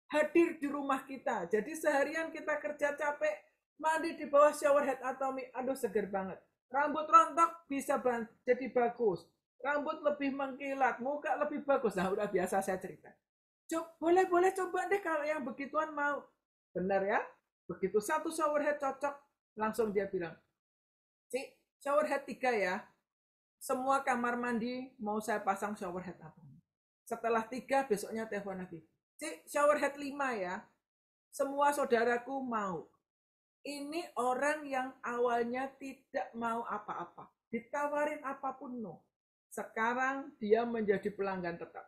hadir di rumah kita. Jadi seharian kita kerja capek, mandi di bawah shower head Atomi. Aduh seger banget. Rambut rontok bisa jadi bagus. Rambut lebih mengkilat, muka lebih bagus. Nah udah biasa saya cerita. Boleh coba deh kalau yang begituan mau. Benar ya? Begitu satu shower head cocok, langsung dia bilang, shower head 3 ya. Semua kamar mandi mau saya pasang shower head apa? Setelah 3 besoknya telepon lagi. Shower head 5 ya. Semua saudaraku mau. Ini orang yang awalnya tidak mau apa-apa. Ditawarin apapun no. Sekarang dia menjadi pelanggan tetap.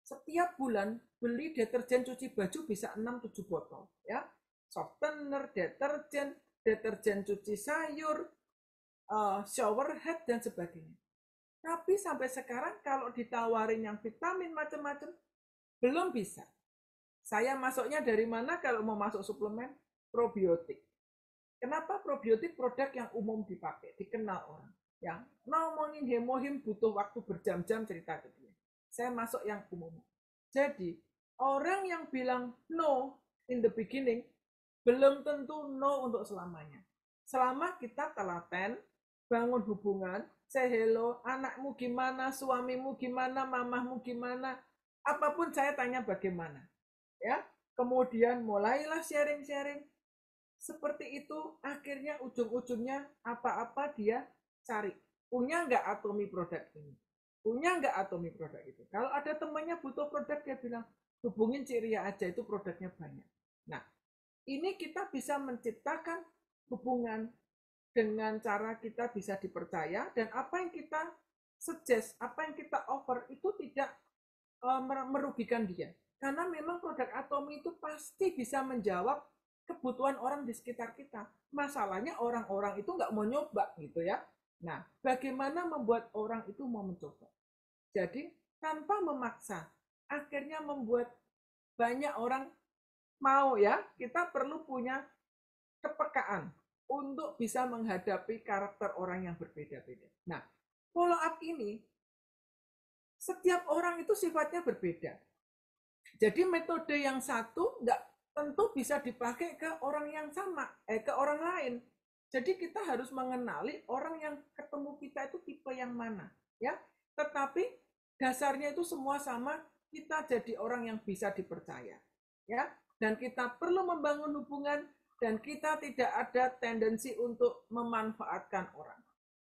Setiap bulan beli deterjen cuci baju bisa 6-7 botol. Ya, softener, deterjen cuci sayur, shower head, dan sebagainya. Tapi sampai sekarang kalau ditawarin yang vitamin macam-macam, belum bisa. Saya masuknya dari mana kalau mau masuk suplemen? Probiotik. Kenapa probiotik produk yang umum dipakai, dikenal orang. Yang ngomongin hemohim butuh waktu berjam-jam cerita ke dia. Saya masuk yang umum. Jadi, orang yang bilang no in the beginning, belum tentu no untuk selamanya. Selama kita telaten, bangun hubungan, say hello, anakmu gimana, suamimu gimana, mamahmu gimana, apapun saya tanya bagaimana. Ya, kemudian mulailah sharing-sharing. Seperti itu, akhirnya ujung-ujungnya apa-apa dia cari. Punya nggak Atomi produk ini? Punya nggak Atomi produk itu? Kalau ada temannya butuh produk, dia bilang, hubungin Ciria aja, itu produknya banyak. Nah, ini kita bisa menciptakan hubungan dengan cara kita bisa dipercaya, dan apa yang kita suggest, apa yang kita offer itu tidak merugikan dia. Karena memang produk Atomi itu pasti bisa menjawab kebutuhan orang di sekitar kita. Masalahnya orang-orang itu nggak mau nyoba gitu ya. Nah, bagaimana membuat orang itu mau mencoba? Jadi, tanpa memaksa, akhirnya membuat banyak orang mau ya, kita perlu punya kepekaan untuk bisa menghadapi karakter orang yang berbeda-beda. Nah, follow up ini, setiap orang itu sifatnya berbeda. Jadi metode yang satu nggak tentu bisa dipakai ke orang yang sama, ke orang lain. Jadi kita harus mengenali orang yang ketemu kita itu tipe yang mana, ya. Tetapi dasarnya itu semua sama, kita jadi orang yang bisa dipercaya, ya. Dan kita perlu membangun hubungan, dan kita tidak ada tendensi untuk memanfaatkan orang.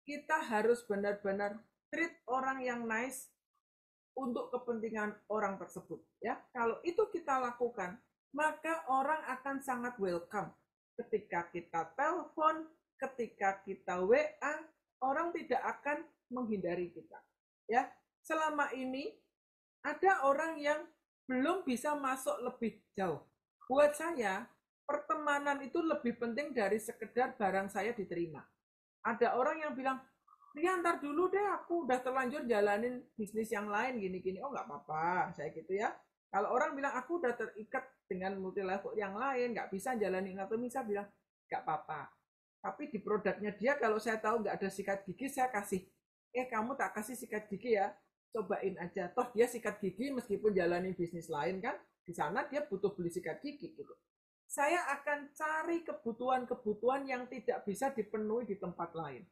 Kita harus benar-benar treat orang yang nice untuk kepentingan orang tersebut, ya. Kalau itu kita lakukan, maka orang akan sangat welcome. Ketika kita telepon, ketika kita WA, orang tidak akan menghindari kita, ya. Selama ini ada orang yang belum bisa masuk lebih jauh. Buat saya, pertemanan itu lebih penting dari sekedar barang saya diterima. Ada orang yang bilang, Ria ntar dulu deh, aku udah terlanjur jalanin bisnis yang lain gini-gini. Oh nggak apa-apa, saya gitu ya. Kalau orang bilang aku udah terikat dengan multi level yang lain, nggak bisa jalanin atau bisa bilang nggak apa-apa. Tapi di produknya dia, kalau saya tahu nggak ada sikat gigi, saya kasih. Kamu tak kasih sikat gigi ya, cobain aja. Toh dia sikat gigi meskipun jalanin bisnis lain kan, di sana dia butuh beli sikat gigi gitu. Saya akan cari kebutuhan-kebutuhan yang tidak bisa dipenuhi di tempat lain.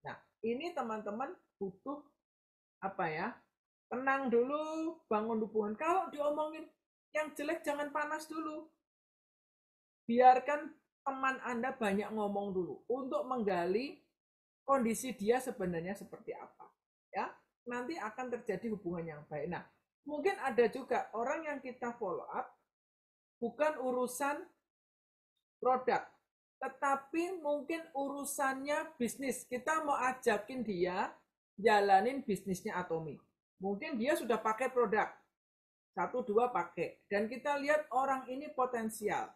Nah, ini teman-teman butuh apa ya? Tenang dulu, bangun hubungan. Kalau diomongin yang jelek jangan panas dulu. Biarkan teman Anda banyak ngomong dulu untuk menggali kondisi dia sebenarnya seperti apa. Ya, nanti akan terjadi hubungan yang baik. Nah, mungkin ada juga orang yang kita follow up bukan urusan produk, tetapi mungkin urusannya bisnis. Kita mau ajakin dia jalanin bisnisnya Atomi. Mungkin dia sudah pakai produk, satu dua pakai, dan kita lihat orang ini potensial,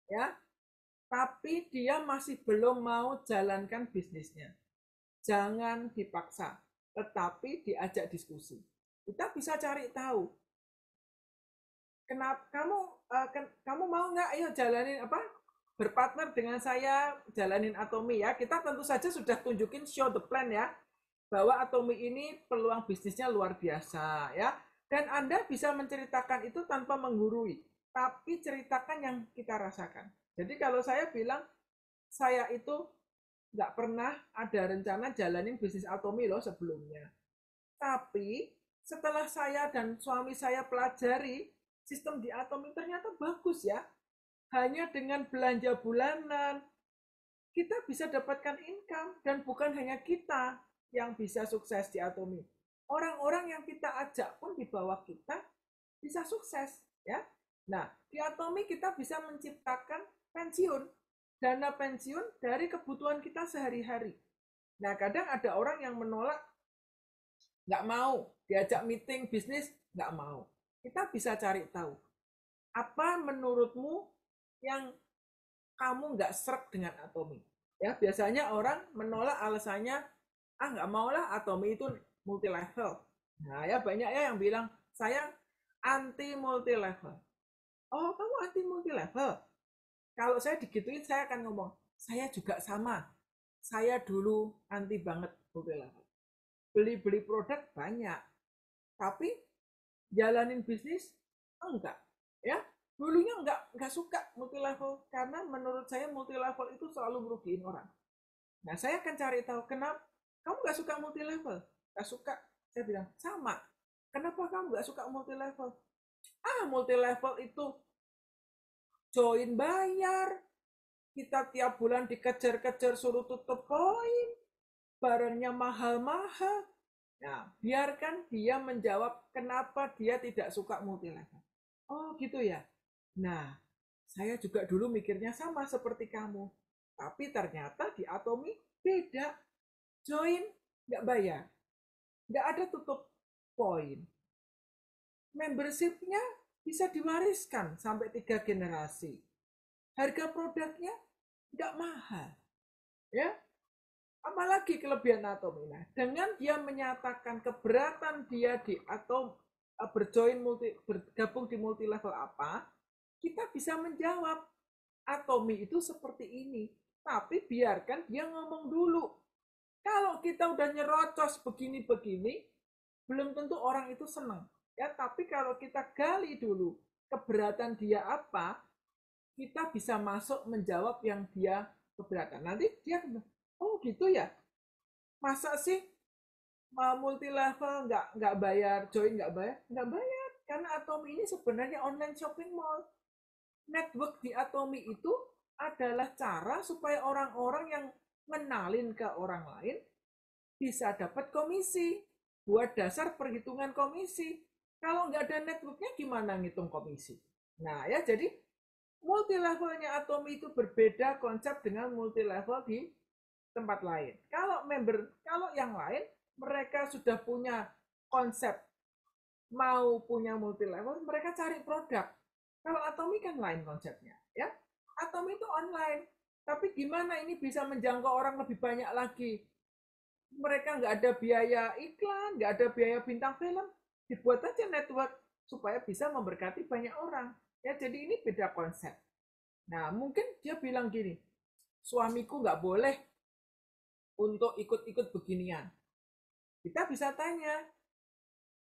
ya. Tapi dia masih belum mau jalankan bisnisnya. Jangan dipaksa, tetapi diajak diskusi. Kita bisa cari tahu. Kenapa kamu mau nggak? Ayo jalanin apa? Berpartner dengan saya jalanin Atomi ya. Kita tentu saja sudah tunjukin show the plan ya, bahwa Atomi ini peluang bisnisnya luar biasa ya. Dan Anda bisa menceritakan itu tanpa menggurui, tapi ceritakan yang kita rasakan. Jadi kalau saya bilang, saya itu nggak pernah ada rencana jalanin bisnis Atomi loh sebelumnya. Tapi setelah saya dan suami saya pelajari sistem di Atomi, ternyata bagus ya. Hanya dengan belanja bulanan, kita bisa dapatkan income, dan bukan hanya kita yang bisa sukses di Atomi. Orang-orang yang kita ajak pun di bawah kita bisa sukses, ya. Nah, di Atomi kita bisa menciptakan pensiun, dana pensiun dari kebutuhan kita sehari-hari. Nah, kadang ada orang yang menolak, nggak mau diajak meeting bisnis, nggak mau. Kita bisa cari tahu, apa menurutmu yang kamu nggak serak dengan Atomi. Ya, biasanya orang menolak alasannya, nggak mau lah, Atomi itu multi level. Nah ya banyak ya yang bilang, saya anti multi level. Oh kamu anti multi level? Kalau saya digituin, saya akan ngomong, saya juga sama. Saya dulu anti banget multi level. Beli-beli produk banyak, tapi jalanin bisnis enggak. Ya, dulunya nggak suka multi level, karena menurut saya multi level itu selalu merugikan orang. Nah saya akan cari tahu, kenapa kamu nggak suka multi level? Nggak suka. Saya bilang sama. Kenapa kamu nggak suka multi level? Multi level itu join bayar, kita tiap bulan dikejar-kejar suruh tutup poin, barangnya mahal-mahal. Nah, biarkan dia menjawab kenapa dia tidak suka multi level. Oh gitu ya. Nah, saya juga dulu mikirnya sama seperti kamu. Tapi ternyata di Atomi Beda, join nggak bayar, nggak ada tutup poin. Membershipnya bisa diwariskan sampai 3 generasi. Harga produknya nggak mahal, ya. Apalagi kelebihan Atomi. Nah, dengan dia menyatakan keberatan dia di atau bergabung di multi level apa, kita bisa menjawab Atomi itu seperti ini. Tapi biarkan dia ngomong dulu. Kalau kita udah nyerocos begini-begini, belum tentu orang itu senang. Ya, tapi kalau kita gali dulu keberatan dia apa, kita bisa masuk menjawab yang dia keberatan. Nanti dia, oh gitu ya, masa sih multi level nggak bayar, join nggak bayar, karena Atomi ini sebenarnya online shopping mall. Network di Atomi itu adalah cara supaya orang-orang yang mengenalin ke orang lain bisa dapat komisi buat dasar perhitungan komisi. Kalau nggak ada networknya gimana ngitung komisi? Nah ya, jadi multi levelnya Atomi itu berbeda konsep dengan multi level di tempat lain. Kalau yang lain mereka sudah punya konsep mau punya multi level, mereka cari produk. Kalau Atomi kan lain konsepnya, ya. Atomi itu online, tapi gimana ini bisa menjangkau orang lebih banyak lagi? Mereka nggak ada biaya iklan, nggak ada biaya bintang film, dibuat aja network supaya bisa memberkati banyak orang. Ya, jadi ini beda konsep. Nah, mungkin dia bilang gini, suamiku nggak boleh untuk ikut-ikut beginian. Kita bisa tanya,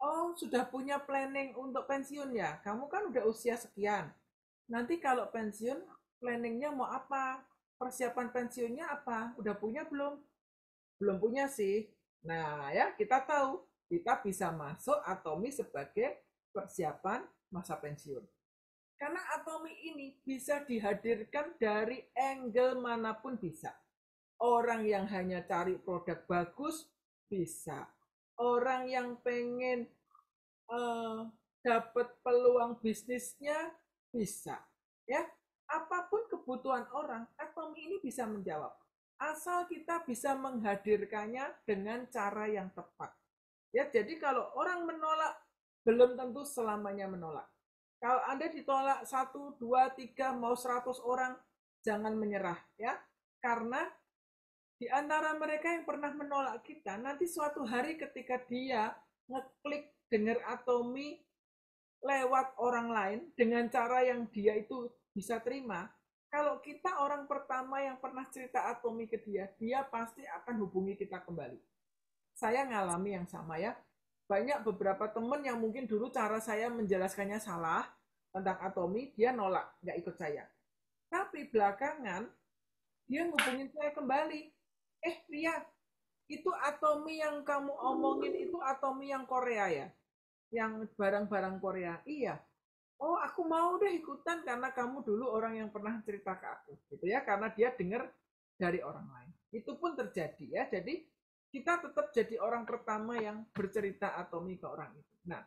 oh sudah punya planning untuk pensiun ya? Kamu kan udah usia sekian. Nanti kalau pensiun, planningnya mau apa? Persiapan pensiunnya apa? Udah punya belum? Belum punya sih. Nah ya, kita tahu kita bisa masuk Atomi sebagai persiapan masa pensiun. Karena Atomi ini bisa dihadirkan dari angle manapun bisa. Orang yang hanya cari produk bagus bisa. Orang yang pengen dapat peluang bisnisnya bisa. Ya, apapun kebutuhan orang, Atomi ini bisa menjawab. Asal kita bisa menghadirkannya dengan cara yang tepat. Ya, jadi kalau orang menolak, belum tentu selamanya menolak. Kalau Anda ditolak 1, 2, 3, mau 100 orang, jangan menyerah. Ya, karena di antara mereka yang pernah menolak kita, nanti suatu hari ketika dia ngeklik dengar Atomi lewat orang lain dengan cara yang dia itu bisa terima, kalau kita orang pertama yang pernah cerita Atomi ke dia, dia pasti akan hubungi kita kembali. Saya ngalami yang sama ya. Banyak beberapa teman yang mungkin dulu cara saya menjelaskannya salah tentang Atomi, dia nolak, nggak ikut saya. Tapi belakangan, dia ngubungin saya kembali. Ria, itu Atomi yang kamu omongin itu Atomi yang Korea ya? Yang barang-barang Korea. Iya. Oh, aku mau deh ikutan karena kamu dulu orang yang pernah cerita ke aku. Gitu ya, karena dia dengar dari orang lain. Itu pun terjadi ya. Jadi kita tetap jadi orang pertama yang bercerita Atomi ke orang itu. Nah,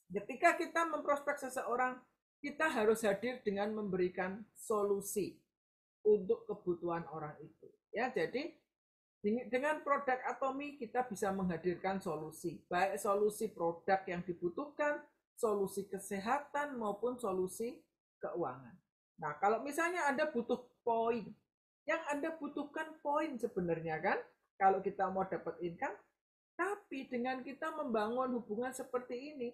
ketika kita memprospek seseorang, kita harus hadir dengan memberikan solusi untuk kebutuhan orang itu. Ya, jadi dengan produk Atomi kita bisa menghadirkan solusi, baik solusi produk yang dibutuhkan, solusi kesehatan maupun solusi keuangan. Nah, kalau misalnya Anda butuh poin, yang Anda butuhkan poin sebenarnya kan, kalau kita mau dapat income, tapi dengan kita membangun hubungan seperti ini,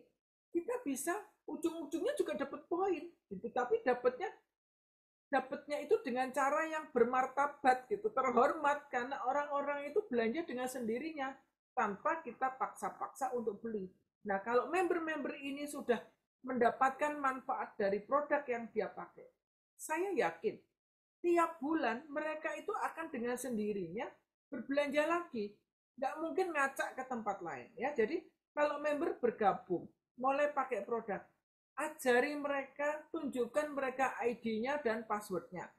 kita bisa ujung-ujungnya juga dapat poin, gitu. Tapi dapatnya itu dengan cara yang bermartabat gitu, terhormat, karena orang-orang itu belanja dengan sendirinya tanpa kita paksa-paksa untuk beli. Nah, kalau member-member ini sudah mendapatkan manfaat dari produk yang dia pakai, saya yakin tiap bulan mereka itu akan dengan sendirinya berbelanja lagi. Nggak mungkin ngacak ke tempat lain ya. Jadi kalau member bergabung, mulai pakai produk, ajari mereka, tunjukkan mereka ID-nya dan password-nya.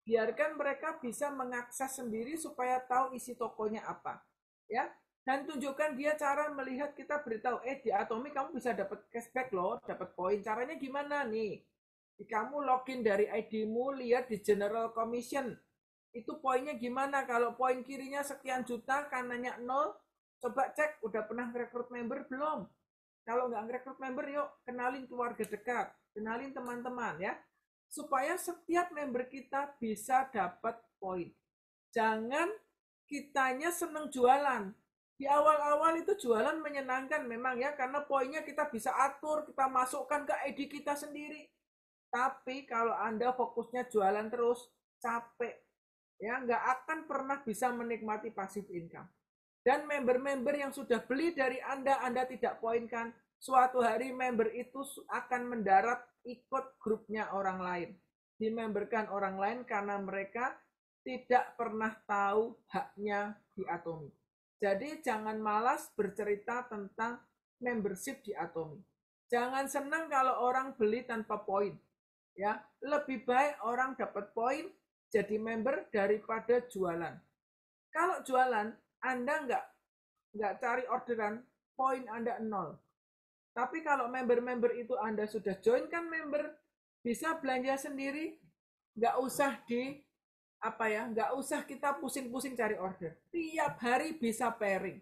Biarkan mereka bisa mengakses sendiri supaya tahu isi tokonya apa. Ya, dan tunjukkan dia cara melihat, kita beritahu, di Atomi kamu bisa dapat cashback loh, dapat poin. Caranya gimana nih? Kamu login dari ID-mu, lihat di General Commission. Itu poinnya gimana? Kalau poin kirinya sekian juta, kanannya 0, coba cek udah pernah rekrut member belum? Kalau nggak ngerekrut member, yuk kenalin keluarga dekat, kenalin teman-teman ya. Supaya setiap member kita bisa dapat poin. Jangan kitanya seneng jualan. Di awal-awal itu jualan menyenangkan memang ya, karena poinnya kita bisa atur, kita masukkan ke ID kita sendiri. Tapi kalau Anda fokusnya jualan terus, capek. Ya, nggak akan pernah bisa menikmati passive income. Dan member-member yang sudah beli dari Anda tidak poinkan, suatu hari member itu akan mendarat ikut grupnya orang lain. Dimemberkan orang lain karena mereka tidak pernah tahu haknya di Atomi. Jadi jangan malas bercerita tentang membership di Atomi. Jangan senang kalau orang beli tanpa poin. Ya, lebih baik orang dapat poin jadi member daripada jualan. Kalau jualan, Anda nggak cari orderan, poin Anda 0. Tapi kalau member-member itu Anda sudah join kan member, bisa belanja sendiri, nggak usah nggak usah kita pusing-pusing cari order. Tiap hari bisa pairing.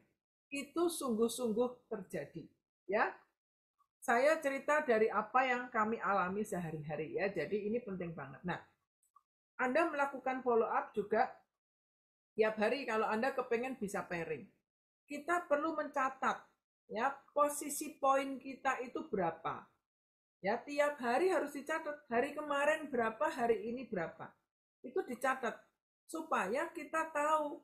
Itu sungguh-sungguh terjadi. Ya, saya cerita dari apa yang kami alami sehari-hari ya. Jadi ini penting banget. Nah, Anda melakukan follow up juga tiap hari kalau Anda kepengen bisa pairing. Kita perlu mencatat ya posisi poin kita itu berapa. Ya, tiap hari harus dicatat. Hari kemarin berapa, hari ini berapa. Itu dicatat supaya kita tahu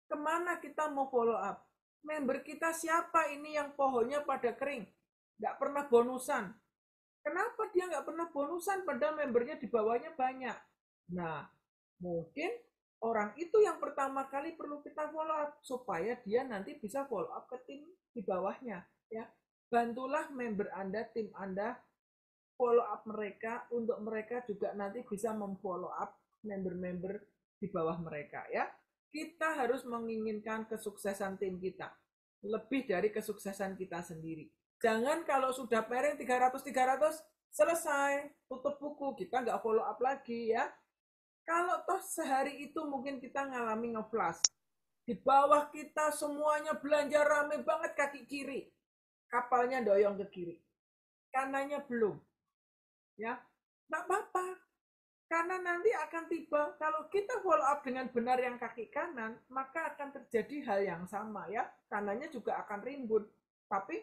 kemana kita mau follow up. Member kita siapa ini yang pohonnya pada kering, nggak pernah bonusan. Kenapa dia nggak pernah bonusan padahal membernya di bawahnya banyak? Nah, mungkin orang itu yang pertama kali perlu kita follow up supaya dia nanti bisa follow up ke tim di bawahnya. Ya, bantulah member Anda, tim Anda follow up mereka untuk mereka juga nanti bisa memfollow up member-member di bawah mereka ya. Kita harus menginginkan kesuksesan tim kita lebih dari kesuksesan kita sendiri. Jangan kalau sudah pairing 300 selesai, tutup buku, kita nggak follow up lagi ya. Kalau toh sehari itu mungkin kita ngalami ngeflash. Di bawah kita semuanya belanja rame banget kaki kiri. Kapalnya doyong ke kiri. Kanannya belum. Ya, nggak apa-apa. Karena nanti akan tiba, kalau kita follow up dengan benar yang kaki kanan, maka akan terjadi hal yang sama ya. Kanannya juga akan rimbun. Tapi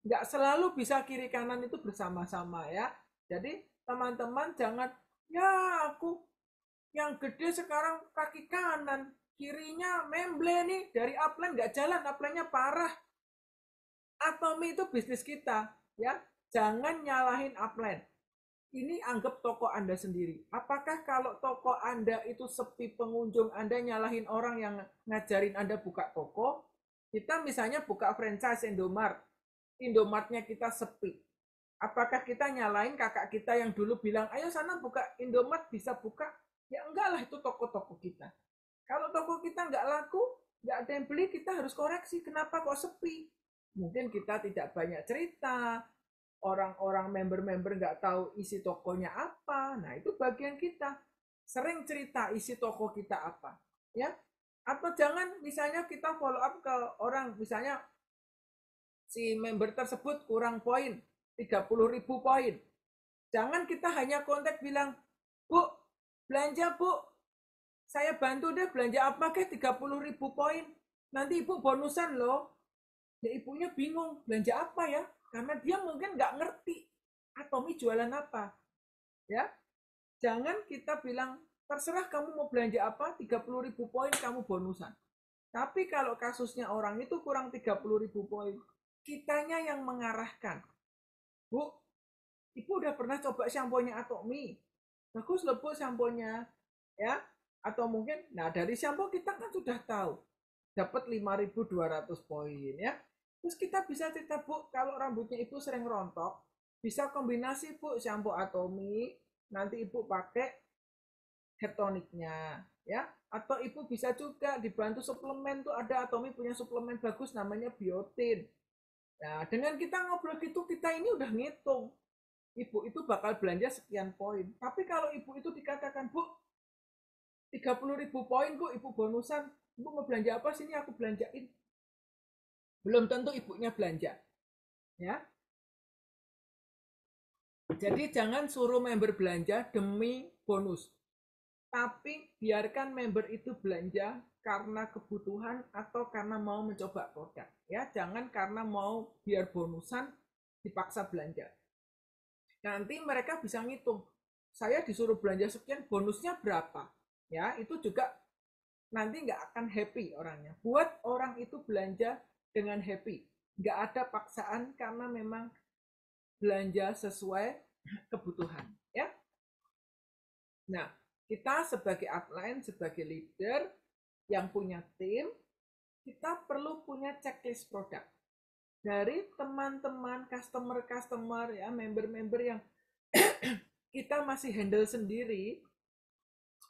nggak selalu bisa kiri kanan itu bersama-sama ya. Jadi teman-teman jangan, ya aku yang gede sekarang kaki kanan, kirinya memble nih, dari upline nggak jalan, upline-nya parah. Atomi itu bisnis kita ya. Jangan nyalahin upline. Ini anggap toko Anda sendiri. Apakah kalau toko Anda itu sepi pengunjung, Anda nyalahin orang yang ngajarin Anda buka toko? Kita misalnya buka franchise Indomart. Indomartnya kita sepi. Apakah kita nyalain kakak kita yang dulu bilang, ayo sana buka Indomart, bisa buka? Ya enggak lah, itu toko-toko kita. Kalau toko kita nggak laku, nggak ada yang beli, kita harus koreksi. Kenapa kok sepi? Mungkin kita tidak banyak cerita, orang-orang member-member nggak tahu isi tokonya apa. Nah, itu bagian kita. Sering cerita isi toko kita apa. Ya, atau jangan misalnya kita follow up ke orang, misalnya si member tersebut kurang poin, 30.000 poin. Jangan kita hanya kontak bilang, Bu, belanja Bu, saya bantu deh belanja apa ke 30.000 poin. Nanti ibu bonusan loh. Ya ibunya bingung, belanja apa ya? Karena dia mungkin nggak ngerti Atomi jualan apa. Ya, jangan kita bilang, terserah kamu mau belanja apa, 30.000 poin kamu bonusan. Tapi kalau kasusnya orang itu kurang 30.000 poin, kitanya yang mengarahkan. Bu, ibu udah pernah coba samponya Atomi? Bagus loh Bu samponya. Ya, atau mungkin, nah dari sampo kita kan sudah tahu, dapat 5.200 poin ya. Terus kita bisa cerita, Bu, kalau rambutnya Ibu sering rontok, bisa kombinasi Bu, shampoo Atomi, nanti Ibu pakai hair tonicnya ya. Atau Ibu bisa juga dibantu suplemen tuh, ada Atomi punya suplemen bagus namanya biotin. Nah, dengan kita ngobrol gitu, kita ini udah ngitung. Ibu itu bakal belanja sekian poin. Tapi kalau Ibu itu dikatakan, Bu, 30.000 poin kok ibu bonusan, ibu mau belanja apa sini aku belanjain. Belum tentu ibunya belanja, ya. Jadi jangan suruh member belanja demi bonus, tapi biarkan member itu belanja karena kebutuhan atau karena mau mencoba produk, ya. Jangan karena mau biar bonusan dipaksa belanja. Nanti mereka bisa ngitung, saya disuruh belanja sekian, bonusnya berapa, ya. Itu juga nanti nggak akan happy orangnya. Buat orang itu belanja dengan happy, nggak ada paksaan karena memang belanja sesuai kebutuhan, ya. Nah, kita sebagai upline, sebagai leader yang punya tim, kita perlu punya checklist produk dari teman-teman customer ya, member-member yang kita masih handle sendiri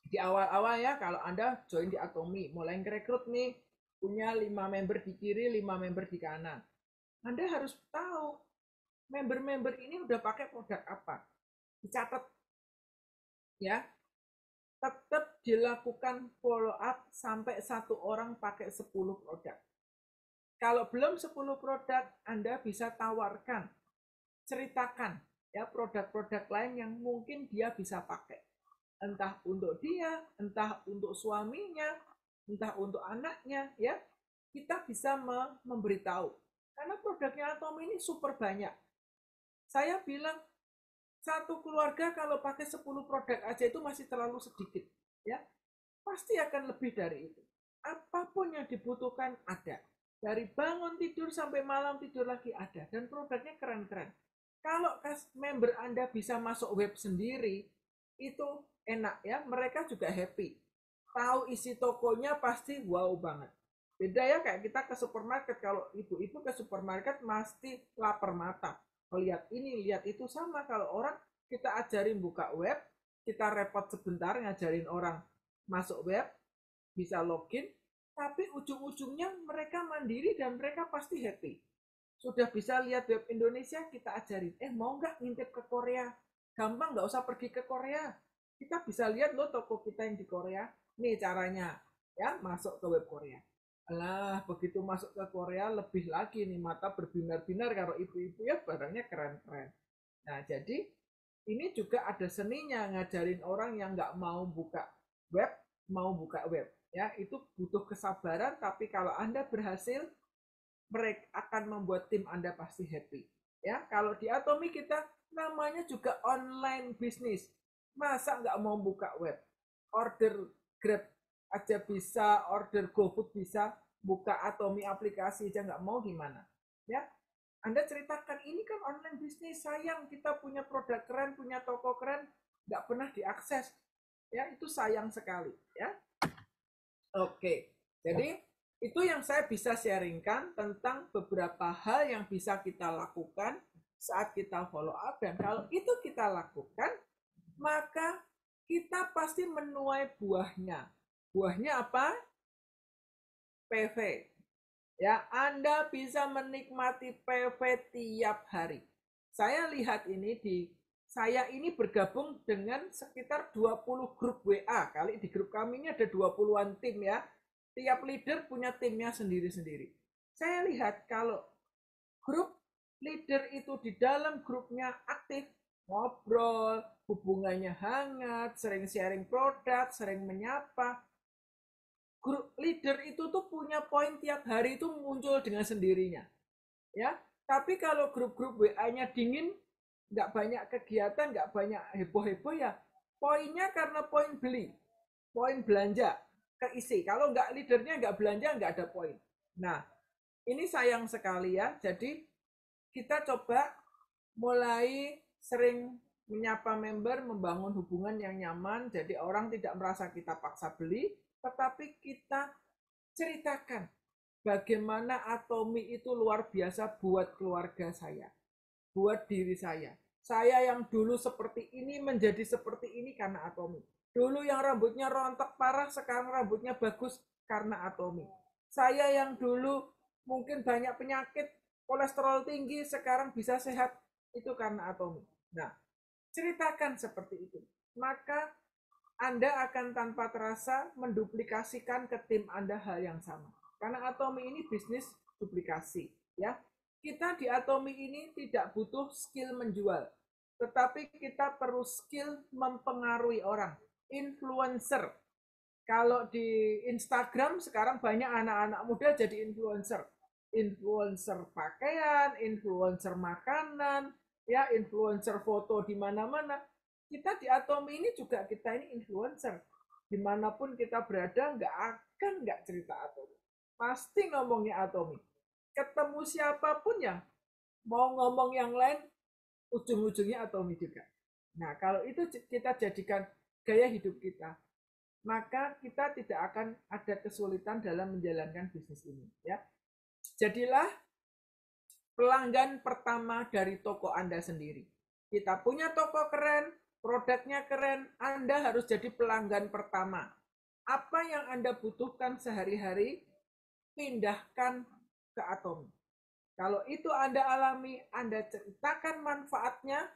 di awal-awal ya. Kalau Anda join di Atomi, mulai ngerekrut nih, punya 5 member di kiri, 5 member di kanan. Anda harus tahu member-member ini udah pakai produk apa. Dicatat ya. Tetap dilakukan follow up sampai satu orang pakai 10 produk. Kalau belum 10 produk, Anda bisa tawarkan, ceritakan ya produk-produk lain yang mungkin dia bisa pakai. Entah untuk dia, entah untuk suaminya, entah untuk anaknya, ya. Kita bisa memberitahu. Karena produknya Atom ini super banyak. Saya bilang satu keluarga kalau pakai 10 produk aja itu masih terlalu sedikit, ya. Pasti akan lebih dari itu. Apapun yang dibutuhkan ada. Dari bangun tidur sampai malam tidur lagi ada. Dan produknya keren-keren. Kalau member Anda bisa masuk web sendiri, itu enak ya. Mereka juga happy. Tahu isi tokonya pasti wow banget. Beda ya kayak kita ke supermarket. Kalau ibu-ibu ke supermarket pasti lapar mata. Lihat ini, lihat itu. Sama kalau orang kita ajarin buka web, kita repot sebentar ngajarin orang masuk web, bisa login, tapi ujung-ujungnya mereka mandiri dan mereka pasti happy. Sudah bisa lihat web Indonesia, kita ajarin. Mau nggak ngintip ke Korea? Gampang, nggak usah pergi ke Korea. Kita bisa lihat loh toko kita yang di Korea. Nih caranya, ya masuk ke web Korea. Alah, begitu masuk ke Korea lebih lagi nih mata berbinar-binar kalau ibu-ibu ya barangnya keren-keren. Nah, jadi ini juga ada seninya ngajarin orang yang nggak mau buka web, mau buka web. Ya, itu butuh kesabaran, tapi kalau Anda berhasil, mereka akan membuat tim Anda pasti happy. Ya, kalau di Atomi kita namanya juga online bisnis. Masa nggak mau buka web? Order Grab aja bisa, order GoFood bisa, buka Atomi aplikasi aja nggak mau gimana? Ya, Anda ceritakan ini kan online bisnis, sayang kita punya produk keren, punya toko keren, nggak pernah diakses. Ya, itu sayang sekali. Ya, oke. Jadi itu yang saya bisa sharingkan tentang beberapa hal yang bisa kita lakukan saat kita follow up. Dan kalau itu kita lakukan, maka kita pasti menuai buahnya. Buahnya apa? PV. Ya, Anda bisa menikmati PV tiap hari. Saya lihat ini saya ini bergabung dengan sekitar 20 grup WA. Kali di grup kami ini ada 20-an tim ya. Tiap leader punya timnya sendiri-sendiri. Saya lihat kalau grup leader itu di dalam grupnya aktif, ngobrol, hubungannya hangat, sering sharing produk, sering menyapa. Grup leader itu tuh punya poin tiap hari itu muncul dengan sendirinya. Ya, tapi kalau grup-grup WA-nya dingin, nggak banyak kegiatan, nggak banyak heboh-heboh ya, poinnya karena poin beli, poin belanja keisi. Kalau nggak leadernya nggak belanja, nggak ada poin. Nah, ini sayang sekali ya. Jadi kita coba mulai sering menyapa member, membangun hubungan yang nyaman, jadi orang tidak merasa kita paksa beli, tetapi kita ceritakan bagaimana Atomi itu luar biasa buat keluarga saya, buat diri saya. Saya yang dulu seperti ini menjadi seperti ini karena Atomi. Dulu yang rambutnya rontok parah, sekarang rambutnya bagus karena Atomi. Saya yang dulu mungkin banyak penyakit, kolesterol tinggi, sekarang bisa sehat, itu karena Atomi. Nah, ceritakan seperti itu. Maka Anda akan tanpa terasa menduplikasikan ke tim Anda hal yang sama. Karena Atomi ini bisnis duplikasi, ya. Kita di Atomi ini tidak butuh skill menjual, tetapi kita perlu skill mempengaruhi orang, influencer. Kalau di Instagram sekarang banyak anak-anak muda jadi influencer. Influencer pakaian, influencer makanan, ya, influencer foto di mana-mana. Kita di Atomi ini juga kita ini influencer. Dimanapun kita berada, nggak cerita Atomi. Pasti ngomongnya Atomi. Ketemu siapapun ya, mau ngomong yang lain, ujung-ujungnya Atomi juga. Nah, kalau itu kita jadikan gaya hidup kita, maka kita tidak akan ada kesulitan dalam menjalankan bisnis ini. Ya, jadilah pelanggan pertama dari toko Anda sendiri. Kita punya toko keren, produknya keren, Anda harus jadi pelanggan pertama. Apa yang Anda butuhkan sehari-hari, pindahkan ke Atomi. Kalau itu Anda alami, Anda ceritakan manfaatnya,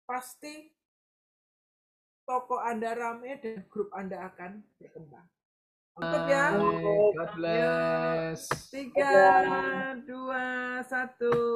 pasti toko Anda ramai dan grup Anda akan berkembang. Mantap ya. God Yuk, bless. 3, 2, 1.